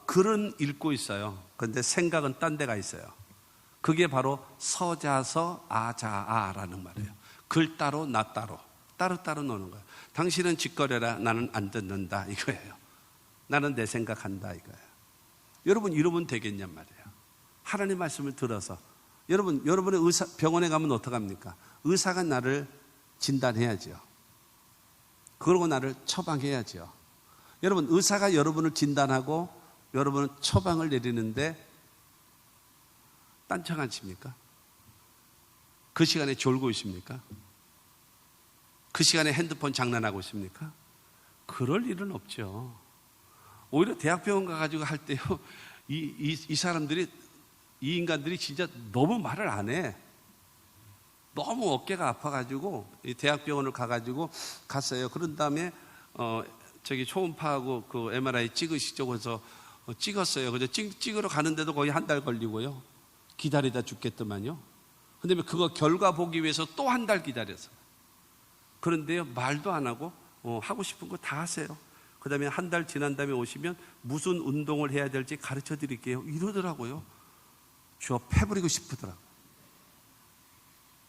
글은 읽고 있어요. 그런데 생각은 딴 데가 있어요. 그게 바로 서자서 아자아라는 말이에요. 글 따로 나 따로, 따로따로 노는 거예요. 당신은 짓거려라, 나는 안 듣는다, 이거예요. 나는 내 생각한다, 이거예요. 여러분, 이러면 되겠냔 말이에요. 하나님 말씀을 들어서. 여러분의 병원에 가면 어떡합니까? 의사가 나를 진단해야죠. 그러고 나를 처방해야죠. 여러분, 의사가 여러분을 진단하고 여러분은 처방을 내리는데 딴청 안 칩니까? 그 시간에 졸고 있습니까? 그 시간에 핸드폰 장난하고 있습니까? 그럴 일은 없죠. 오히려 대학병원 가가지고 할 때요, 이 사람들이, 이 인간들이 진짜 너무 말을 안 해. 너무 어깨가 아파가지고 이 대학병원을 가가지고 갔어요. 그런 다음에 초음파하고 그 MRI 찍으시죠. 그래서 찍었어요. 그래서 찍으러 가는데도 거의 한 달 걸리고요. 기다리다 죽겠더만요. 근데 그거 결과 보기 위해서 또 한 달 기다렸어요. 그런데요, 말도 안 하고 하고 싶은 거 다 하세요. 그 다음에 한 달 지난 다음에 오시면 무슨 운동을 해야 될지 가르쳐 드릴게요. 이러더라고요. 저 패버리고 싶더라고요.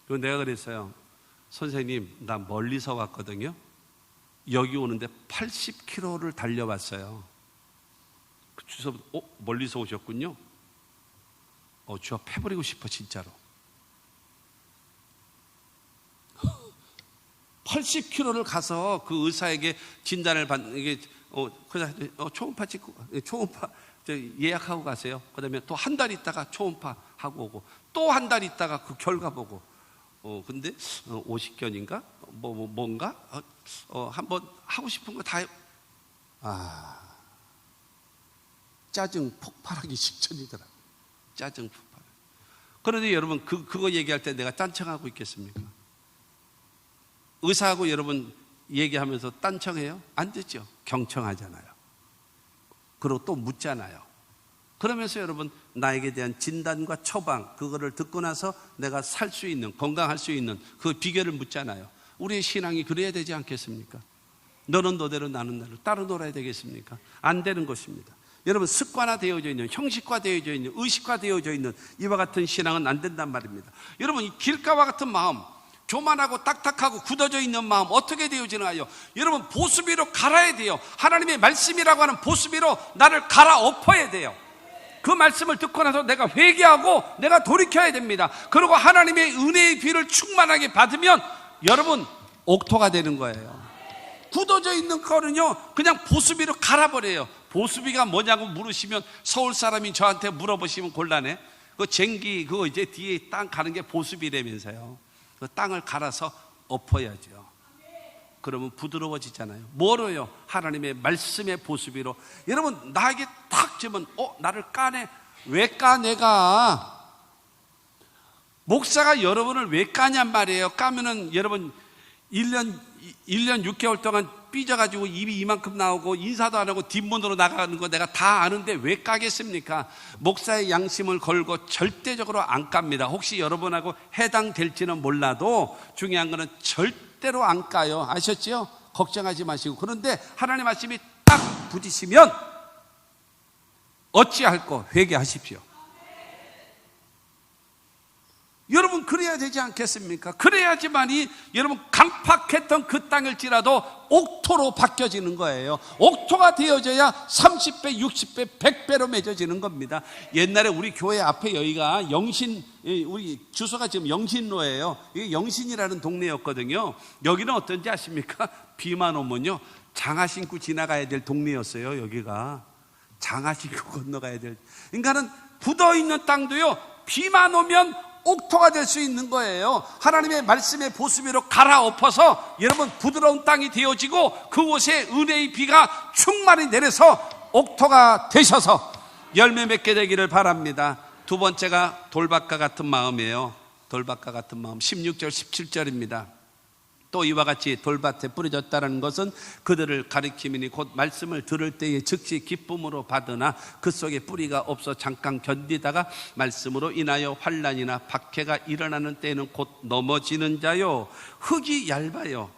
그리고 내가 그랬어요. 선생님, 나 멀리서 왔거든요. 여기 오는데 80km를 달려왔어요. 주소, 멀리서 오셨군요. 저 패버리고 싶어, 진짜로. 80km를 가서 그 의사에게 진단을 받는 게, 초음파 찍고, 초음파 예약하고 가세요. 그 다음에 또 한 달 있다가 초음파 하고 오고, 또 한 달 있다가 그 결과 보고, 근데 50견인가? 뭔가? 한번 하고 싶은 거 다 짜증 폭발하기 직전이더라. 짜증 폭발. 그런데 여러분, 그거 얘기할 때 내가 딴청하고 있겠습니까? 의사하고 여러분 얘기하면서 딴청해요? 안 되죠. 경청하잖아요. 그리고 또 묻잖아요. 그러면서 여러분, 나에게 대한 진단과 처방, 그거를 듣고 나서 내가 살 수 있는, 건강할 수 있는 그 비결을 묻잖아요. 우리의 신앙이 그래야 되지 않겠습니까? 너는 너대로 나는 나로 따로 놀아야 되겠습니까? 안 되는 것입니다. 여러분, 습관화되어져 있는, 형식화되어져 있는, 의식화되어져 있는 이와 같은 신앙은 안 된단 말입니다. 여러분, 이 길가와 같은 마음, 교만하고 딱딱하고 굳어져 있는 마음 어떻게 되어지나요? 여러분, 보습위로 갈아야 돼요. 하나님의 말씀이라고 하는 보습위로 나를 갈아엎어야 돼요. 그 말씀을 듣고 나서 내가 회개하고 내가 돌이켜야 됩니다. 그리고 하나님의 은혜의 비를 충만하게 받으면 여러분, 옥토가 되는 거예요. 굳어져 있는 거는요, 그냥 보습위로 갈아버려요. 보습위가 뭐냐고 물으시면, 서울 사람이 저한테 물어보시면 곤란해. 그 쟁기, 그거 이제 뒤에 땅 가는 게 보습위라면서요. 그 땅을 갈아서 엎어야죠. 그러면 부드러워지잖아요. 뭐로요? 하나님의 말씀의 보습위로. 여러분, 나에게 탁 지면 나를 까네. 왜 까? 내가 목사가 여러분을 왜 까냔 말이에요. 까면은 여러분 1년 6개월 동안 삐져가지고 입이 이만큼 나오고 인사도 안 하고 뒷문으로 나가는 거 내가 다 아는데 왜 까겠습니까? 목사의 양심을 걸고 절대적으로 안 깝니다. 혹시 여러분하고 해당될지는 몰라도 중요한 거는 절대로 안 까요. 아셨죠? 걱정하지 마시고. 그런데 하나님 말씀이 딱 부딪히면 어찌할꼬 회개하십시오. 여러분, 그래야 되지 않겠습니까? 그래야지만이 여러분 강팍했던 그 땅일지라도 옥토로 바뀌어지는 거예요. 옥토가 되어져야 30배, 60배, 100배로 맺어지는 겁니다. 옛날에 우리 교회 앞에 여기가 영신, 우리 주소가 지금 영신로예요. 이게 영신이라는 동네였거든요. 여기는 어떤지 아십니까? 비만 오면요, 장화 신고 지나가야 될 동네였어요. 여기가 장화 신고 건너가야 될. 그러니까는 굳어있는 땅도요, 비만 오면 옥토가 될 수 있는 거예요. 하나님의 말씀의 보습위로 갈아엎어서 여러분 부드러운 땅이 되어지고 그곳에 은혜의 비가 충만히 내려서 옥토가 되셔서 열매 맺게 되기를 바랍니다. 두 번째가 돌밭과 같은 마음이에요. 돌밭과 같은 마음. 16절 17절입니다. 또 이와 같이 돌밭에 뿌려졌다는 것은 그들을 가리킴이니 곧 말씀을 들을 때에 즉시 기쁨으로 받으나 그 속에 뿌리가 없어 잠깐 견디다가 말씀으로 인하여 환난이나 박해가 일어나는 때에는 곧 넘어지는 자요. 흙이 얇아요.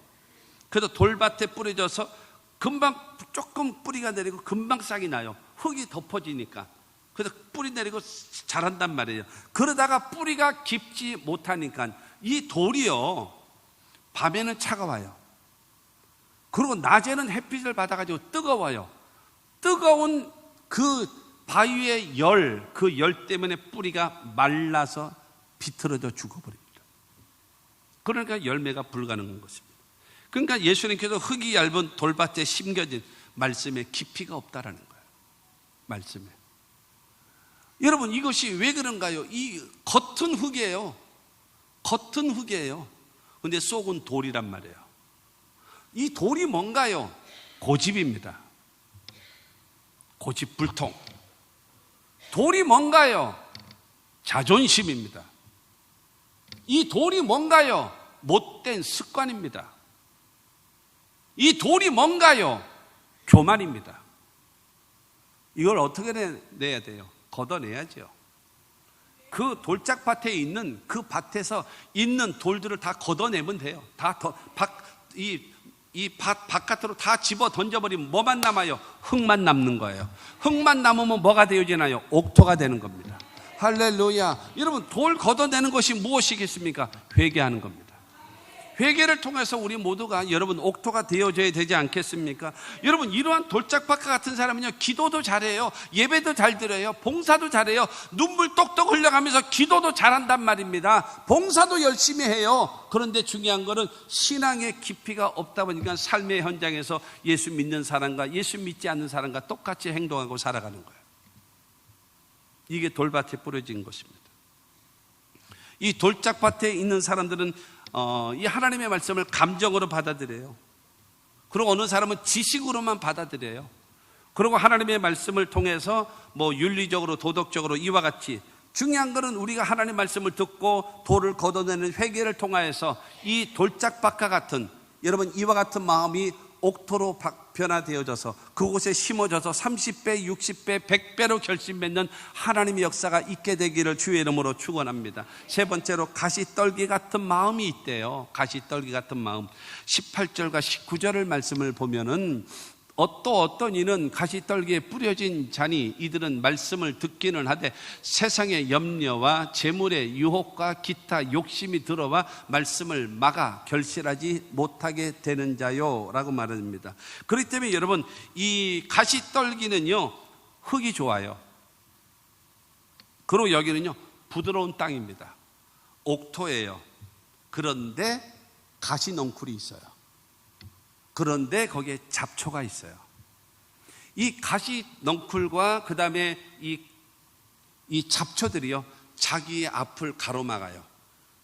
그래서 돌밭에 뿌려져서 금방 조금 뿌리가 내리고 금방 싹이 나요. 흙이 덮어지니까. 그래서 뿌리 내리고 자란단 말이에요. 그러다가 뿌리가 깊지 못하니까 이 돌이요, 밤에는 차가워요. 그리고 낮에는 햇빛을 받아가지고 뜨거워요. 뜨거운 그 바위의 그 열 때문에 뿌리가 말라서 비틀어져 죽어버립니다. 그러니까 열매가 불가능한 것입니다. 그러니까 예수님께서 흙이 얇은 돌밭에 심겨진 말씀에 깊이가 없다라는 거예요. 말씀에. 여러분, 이것이 왜 그런가요? 이 겉은 흙이에요. 겉은 흙이에요. 근데 속은 돌이란 말이에요. 이 돌이 뭔가요? 고집입니다. 고집불통. 돌이 뭔가요? 자존심입니다. 이 돌이 뭔가요? 못된 습관입니다. 이 돌이 뭔가요? 교만입니다. 이걸 어떻게 내야 돼요? 걷어내야죠. 그 돌짝밭에 있는 그 밭에서 있는 돌들을 다 걷어내면 돼요. 이 밭 바깥으로 다 집어 던져버리면 뭐만 남아요? 흙만 남는 거예요. 흙만 남으면 뭐가 되어지나요? 옥토가 되는 겁니다. 할렐루야. 여러분, 돌 걷어내는 것이 무엇이겠습니까? 회개하는 겁니다. 회개를 통해서 우리 모두가 여러분 옥토가 되어져야 되지 않겠습니까? 여러분, 이러한 돌짝밭과 같은 사람은요, 기도도 잘해요, 예배도 잘 드려요, 봉사도 잘해요, 눈물 똑똑 흘려가면서 기도도 잘한단 말입니다. 봉사도 열심히 해요. 그런데 중요한 거는 신앙의 깊이가 없다 보니까 삶의 현장에서 예수 믿는 사람과 예수 믿지 않는 사람과 똑같이 행동하고 살아가는 거예요. 이게 돌밭에 뿌려진 것입니다. 이 돌짝밭에 있는 사람들은 이 하나님의 말씀을 감정으로 받아들여요. 그리고 어느 사람은 지식으로만 받아들여요. 그리고 하나님의 말씀을 통해서 윤리적으로 도덕적으로 이와 같이 중요한 것은 우리가 하나님의 말씀을 듣고 돌을 걷어내는 회개를 통하여서 이 돌짝밭과 같은 여러분 이와 같은 마음이 옥토로 변화되어져서 그곳에 심어져서 30배, 60배, 100배로 결심 맺는 하나님의 역사가 있게 되기를 주의 이름으로 축원합니다. 세 번째로 가시떨기 같은 마음이 있대요. 가시떨기 같은 마음. 18절과 19절을 말씀을 보면은 어떤 이는 가시떨기에 뿌려진 자니 이들은 말씀을 듣기는 하되 세상의 염려와 재물의 유혹과 기타 욕심이 들어와 말씀을 막아 결실하지 못하게 되는 자요 라고 말합니다. 그렇기 때문에 여러분, 이 가시떨기는요 흙이 좋아요. 그리고 여기는요 부드러운 땅입니다. 옥토예요. 그런데 가시넝쿨이 있어요. 그런데 거기에 잡초가 있어요. 이 가시 넝쿨과 그 다음에 이 잡초들이요 자기의 앞을 가로막아요.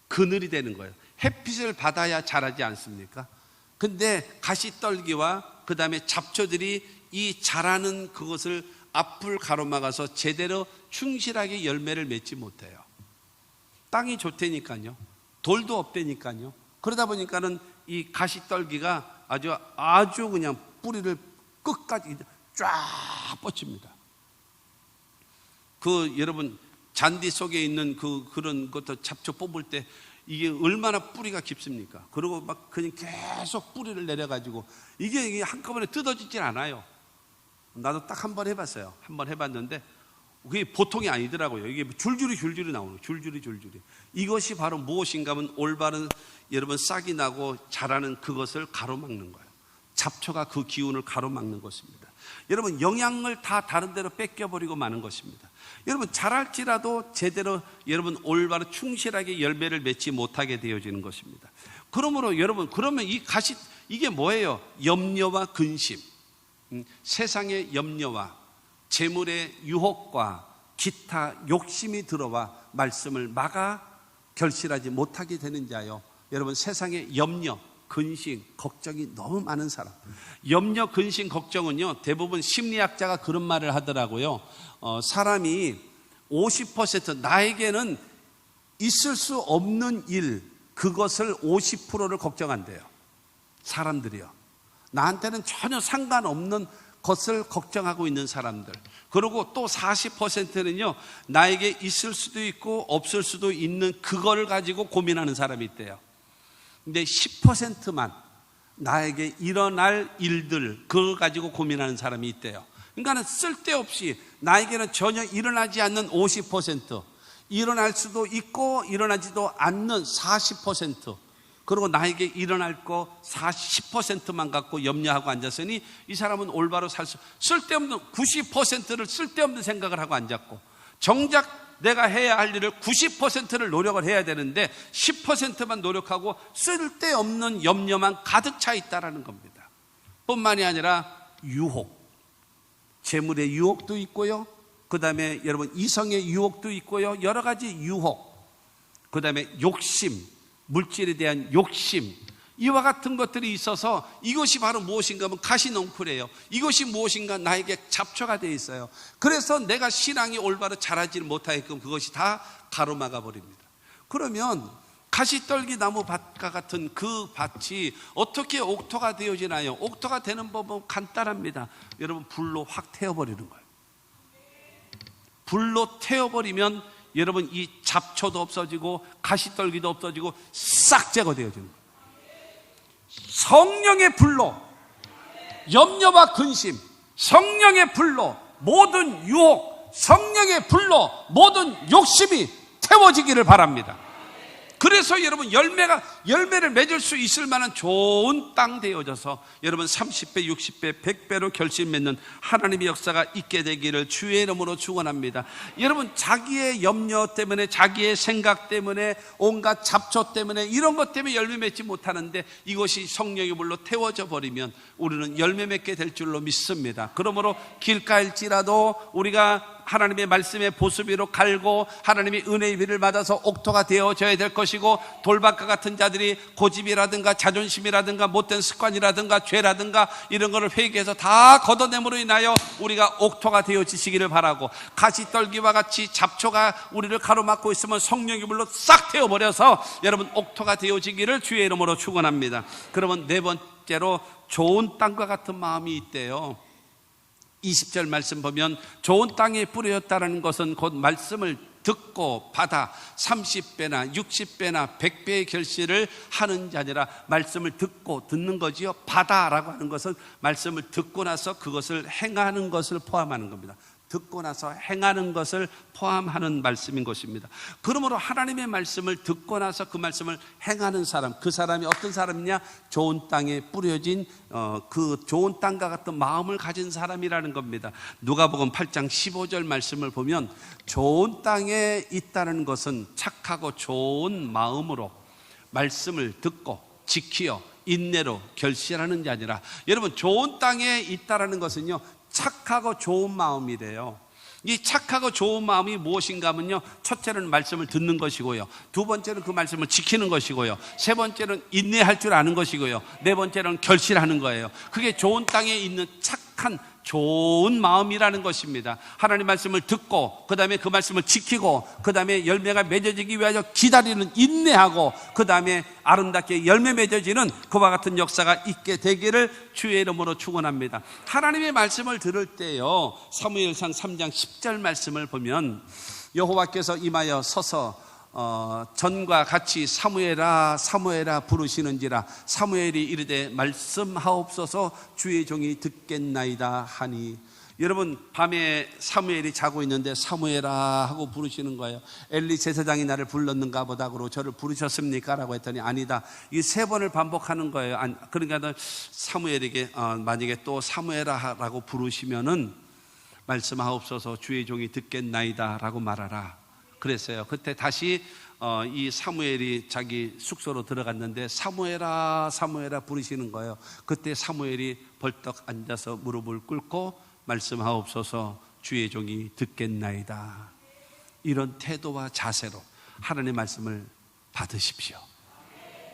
그늘이 되는 거예요. 햇빛을 받아야 자라지 않습니까? 근데 가시떨기와 그 다음에 잡초들이 이 자라는 그것을 앞을 가로막아서 제대로 충실하게 열매를 맺지 못해요. 땅이 좋다니까요. 돌도 없다니까요. 그러다 보니까는 이 가시떨기가 아주 그냥 뿌리를 끝까지 쫙 뻗칩니다. 여러분 잔디 속에 있는 그런 것도 잡초 뽑을 때 이게 얼마나 뿌리가 깊습니까? 그리고 막 그냥 계속 뿌리를 내려가지고 이게 한꺼번에 뜯어지질 않아요. 나도 딱 한 번 해봤어요. 한 번 해봤는데 그게 보통이 아니더라고요. 이게 줄줄이 나오는 거예요. 줄줄이. 이것이 바로 무엇인가 하면 올바른 여러분 싹이 나고 자라는 그것을 가로막는 거예요. 잡초가 그 기운을 가로막는 것입니다. 여러분 영양을 다 다른 데로 뺏겨버리고 마는 것입니다. 여러분 자랄지라도 제대로 여러분 올바른 충실하게 열매를 맺지 못하게 되어지는 것입니다. 그러므로 여러분 그러면 이게 뭐예요? 염려와 근심, 세상의 염려와 재물의 유혹과 기타 욕심이 들어와 말씀을 막아 결실하지 못하게 되는 자요. 여러분 세상에 염려, 근심, 걱정이 너무 많은 사람. 염려, 근심, 걱정은요 대부분 심리학자가 그런 말을 하더라고요. 사람이 50% 나에게는 있을 수 없는 일, 그것을 50%를 걱정한대요. 사람들이요. 나한테는 전혀 상관없는 것을 걱정하고 있는 사람들. 그리고 또 40%는요 나에게 있을 수도 있고 없을 수도 있는 그거를 가지고 고민하는 사람이 있대요. 근데 10%만 나에게 일어날 일들 그걸 가지고 고민하는 사람이 있대요. 그러니까 쓸데없이 나에게는 전혀 일어나지 않는 50%, 일어날 수도 있고 일어나지도 않는 40%, 그리고 나에게 일어날 거 40%만 갖고 염려하고 앉았으니 이 사람은 올바로 쓸데없는 90%를 쓸데없는 생각을 하고 앉았고, 정작 내가 해야 할 일을 90%를 노력을 해야 되는데 10%만 노력하고 쓸데없는 염려만 가득 차 있다라는 겁니다. 뿐만이 아니라 유혹, 재물의 유혹도 있고요, 그 다음에 여러분 이성의 유혹도 있고요, 여러 가지 유혹, 그 다음에 욕심, 물질에 대한 욕심, 이와 같은 것들이 있어서 이것이 바로 무엇인가 하면 가시넝쿨이에요. 이것이 무엇인가 나에게 잡초가 되어 있어요. 그래서 내가 신앙이 올바로 자라지를 못하게끔 그것이 다 가로막아 버립니다. 그러면 가시떨기 나무 밭과 같은 그 밭이 어떻게 옥토가 되어지나요? 옥토가 되는 법은 간단합니다. 여러분, 불로 확 태워버리는 거예요. 불로 태워버리면 여러분 이 잡초도 없어지고 가시떨기도 없어지고 싹 제거되어지는 거예요. 성령의 불로, 염려와 근심, 성령의 불로 모든 유혹, 성령의 불로 모든 욕심이 태워지기를 바랍니다. 그래서 여러분 열매를 맺을 수 있을 만한 좋은 땅 되어져서 여러분 30배, 60배, 100배로 결실 맺는 하나님의 역사가 있게 되기를 주의 이름으로 축원합니다. 여러분, 자기의 염려 때문에, 자기의 생각 때문에, 온갖 잡초 때문에, 이런 것 때문에 열매 맺지 못하는데 이것이 성령의 불로 태워져 버리면 우리는 열매 맺게 될 줄로 믿습니다. 그러므로 길가일지라도 우리가 하나님의 말씀의 보습 위로 갈고 하나님의 은혜의 비를 맞아서 옥토가 되어져야 될 것이고, 돌밭과 같은 자들이 고집이라든가 자존심이라든가 못된 습관이라든가 죄라든가 이런 것을 회개해서 다 걷어냄으로 인하여 우리가 옥토가 되어지시기를 바라고, 가시떨기와 같이 잡초가 우리를 가로막고 있으면 성령의 불로 싹 태워버려서 여러분 옥토가 되어지기를 주의 이름으로 축원합니다. 그러면 네 번째로 좋은 땅과 같은 마음이 있대요. 20절 말씀 보면 좋은 땅에 뿌려졌다는 것은 곧 말씀을 듣고 받아 30배나 60배나 100배의 결실을 하는 자니라. 말씀을 듣고 듣는 거지요. 받아라고 하는 것은 말씀을 듣고 나서 그것을 행하는 것을 포함하는 겁니다. 듣고 나서 행하는 것을 포함하는 말씀인 것입니다. 그러므로 하나님의 말씀을 듣고 나서 그 말씀을 행하는 사람, 그 사람이 어떤 사람이냐? 좋은 땅에 뿌려진 그 좋은 땅과 같은 마음을 가진 사람이라는 겁니다. 누가복음 8장 15절 말씀을 보면 좋은 땅에 있다는 것은 착하고 좋은 마음으로 말씀을 듣고 지키어 인내로 결실하는 게 아니라, 여러분 좋은 땅에 있다는 것은요 착하고 좋은 마음이래요. 이 착하고 좋은 마음이 무엇인가 하면요, 첫째는 말씀을 듣는 것이고요, 두 번째는 그 말씀을 지키는 것이고요, 세 번째는 인내할 줄 아는 것이고요, 네 번째는 결실하는 거예요. 그게 좋은 땅에 있는 착한 좋은 마음이라는 것입니다. 하나님 말씀을 듣고 그 다음에 그 말씀을 지키고 그 다음에 열매가 맺어지기 위하여 기다리는 인내하고 그 다음에 아름답게 열매 맺어지는 그와 같은 역사가 있게 되기를 주의 이름으로 축원합니다. 하나님의 말씀을 들을 때요, 사무엘상 3장 10절 말씀을 보면 여호와께서 임하여 서서 전과 같이 사무엘아 사무엘아 부르시는지라. 사무엘이 이르되 말씀하옵소서 주의 종이 듣겠나이다 하니. 여러분, 밤에 사무엘이 자고 있는데 사무엘아 하고 부르시는 거예요. 엘리 제사장이 나를 불렀는가 보다 그러고 저를 부르셨습니까? 라고 했더니 아니다. 이 세 번을 반복하는 거예요. 그러니까 사무엘에게 만약에 또 사무엘아 라고 부르시면은 말씀하옵소서 주의 종이 듣겠나이다 라고 말하라 그랬어요. 그때 다시 이 사무엘이 자기 숙소로 들어갔는데 사무엘아 사무엘아 부르시는 거예요. 그때 사무엘이 벌떡 앉아서 무릎을 꿇고 말씀하옵소서 주의 종이 듣겠나이다. 이런 태도와 자세로 하나님의 말씀을 받으십시오.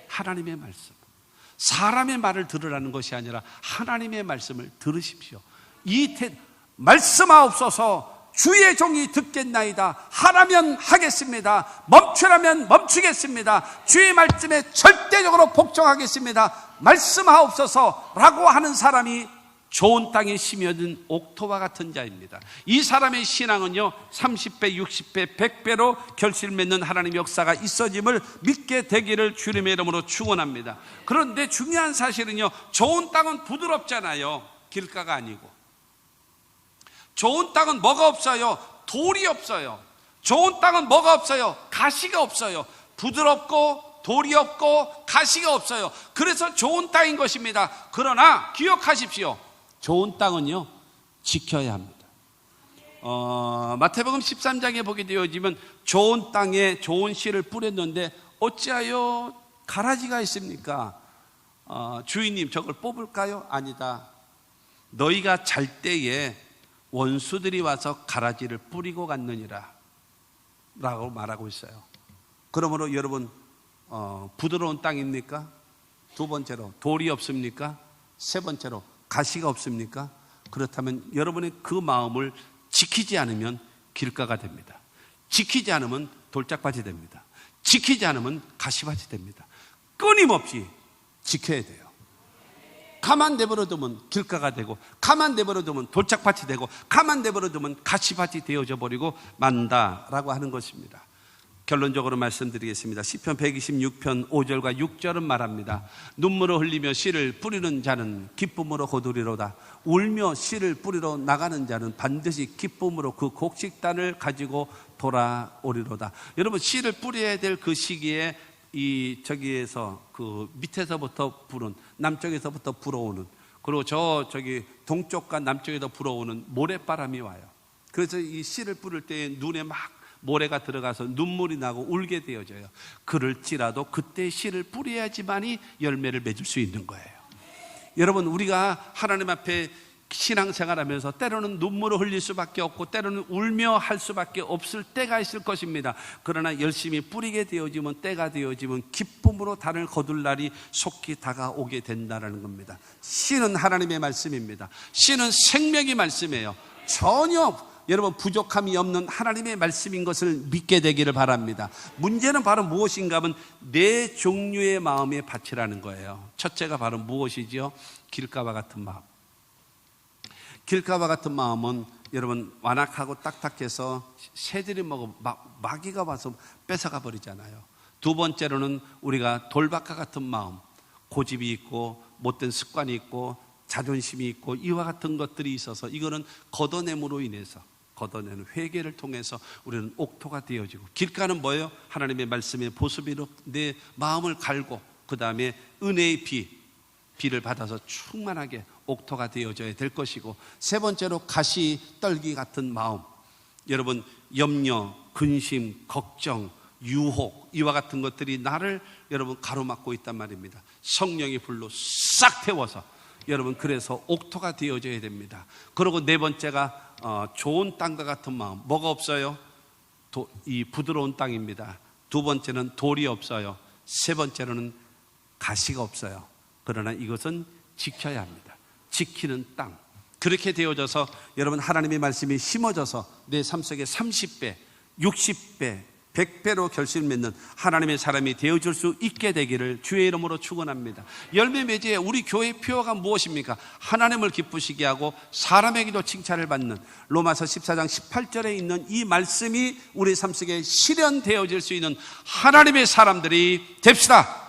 하나님의 말씀, 사람의 말을 들으라는 것이 아니라 하나님의 말씀을 들으십시오. 이 말씀하옵소서 주의 종이 듣겠나이다. 하라면 하겠습니다. 멈추라면 멈추겠습니다. 주의 말씀에 절대적으로 복종하겠습니다. 말씀하옵소서 라고 하는 사람이 좋은 땅에 심어진 옥토와 같은 자입니다. 이 사람의 신앙은요 30배, 60배, 100배로 결실 맺는 하나님의 역사가 있어짐을 믿게 되기를 주님의 이름으로 축원합니다. 그런데 중요한 사실은요, 좋은 땅은 부드럽잖아요. 길가가 아니고. 좋은 땅은 뭐가 없어요? 돌이 없어요. 좋은 땅은 뭐가 없어요? 가시가 없어요. 부드럽고 돌이 없고 가시가 없어요. 그래서 좋은 땅인 것입니다. 그러나 기억하십시오. 좋은 땅은요, 지켜야 합니다. 마태복음 13장에 보게 되어지면 좋은 땅에 좋은 씨를 뿌렸는데 어찌하여 가라지가 있습니까? 주인님, 저걸 뽑을까요? 아니다. 너희가 잘 때에 원수들이 와서 가라지를 뿌리고 갔느니라 라고 말하고 있어요. 그러므로 여러분, 부드러운 땅입니까? 두 번째로 돌이 없습니까? 세 번째로 가시가 없습니까? 그렇다면 여러분의 그 마음을 지키지 않으면 길가가 됩니다. 지키지 않으면 돌짝밭이 됩니다. 지키지 않으면 가시밭이 됩니다. 끊임없이 지켜야 돼요. 가만 내버려 두면 길가가 되고, 가만 내버려 두면 돌짝밭이 되고, 가만 내버려 두면 가시밭이 되어져 버리고 만다라고 하는 것입니다. 결론적으로 말씀드리겠습니다. 시편 126편 5절과 6절은 말합니다. 눈물을 흘리며 씨를 뿌리는 자는 기쁨으로 거두리로다. 울며 씨를 뿌리러 나가는 자는 반드시 기쁨으로 그 곡식단을 가지고 돌아오리로다. 여러분, 씨를 뿌려야 될 그 시기에 저기에서 그 밑에서부터 부는, 남쪽에서부터 불어오는, 그리고 저기 동쪽과 남쪽에서 불어오는 모래바람이 와요. 그래서 이 씨를 뿌릴 때 눈에 막 모래가 들어가서 눈물이 나고 울게 되어져요. 그럴지라도 그때 씨를 뿌려야지만이 열매를 맺을 수 있는 거예요. 여러분, 우리가 하나님 앞에 신앙생활하면서 때로는 눈물을 흘릴 수밖에 없고 때로는 울며 할 수밖에 없을 때가 있을 것입니다. 그러나 열심히 뿌리게 되어지면, 때가 되어지면 기쁨으로 단을 거둘 날이 속히 다가오게 된다는 겁니다. 씨는 하나님의 말씀입니다. 씨는 생명의 말씀이에요. 전혀 여러분 부족함이 없는 하나님의 말씀인 것을 믿게 되기를 바랍니다. 문제는 바로 무엇인가 하면 네 종류의 마음의 밭이라는 거예요. 첫째가 바로 무엇이지요? 길가와 같은 마음. 길가와 같은 마음은 여러분 완악하고 딱딱해서 새들이 먹어 마귀가 와서 뺏어가 버리잖아요. 두 번째로는 우리가 돌밭과 같은 마음, 고집이 있고 못된 습관이 있고 자존심이 있고 이와 같은 것들이 있어서 이거는 걷어냄으로 인해서, 걷어내는 회개를 통해서 우리는 옥토가 되어지고, 길가는 뭐예요? 하나님의 말씀의 보습으로 내 마음을 갈고 그 다음에 은혜의 비를 받아서 충만하게 옥토가 되어져야 될 것이고, 세 번째로 가시 떨기 같은 마음. 여러분, 염려, 근심, 걱정, 유혹 이와 같은 것들이 나를 여러분 가로막고 있단 말입니다. 성령의 불로 싹 태워서 여러분 그래서 옥토가 되어져야 됩니다. 그리고 네 번째가 좋은 땅과 같은 마음. 뭐가 없어요? 이 부드러운 땅입니다. 두 번째는 돌이 없어요. 세 번째로는 가시가 없어요. 그러나 이것은 지켜야 합니다. 지키는 땅. 그렇게 되어져서 여러분 하나님의 말씀이 심어져서 내 삶 속에 30배, 60배, 100배로 결실을 맺는 하나님의 사람이 되어줄 수 있게 되기를 주의 이름으로 축원합니다. 열매 매제의 우리 교회의 표어가 무엇입니까? 하나님을 기쁘시게 하고 사람에게도 칭찬을 받는, 로마서 14장 18절에 있는 이 말씀이 우리 삶 속에 실현되어질 수 있는 하나님의 사람들이 됩시다.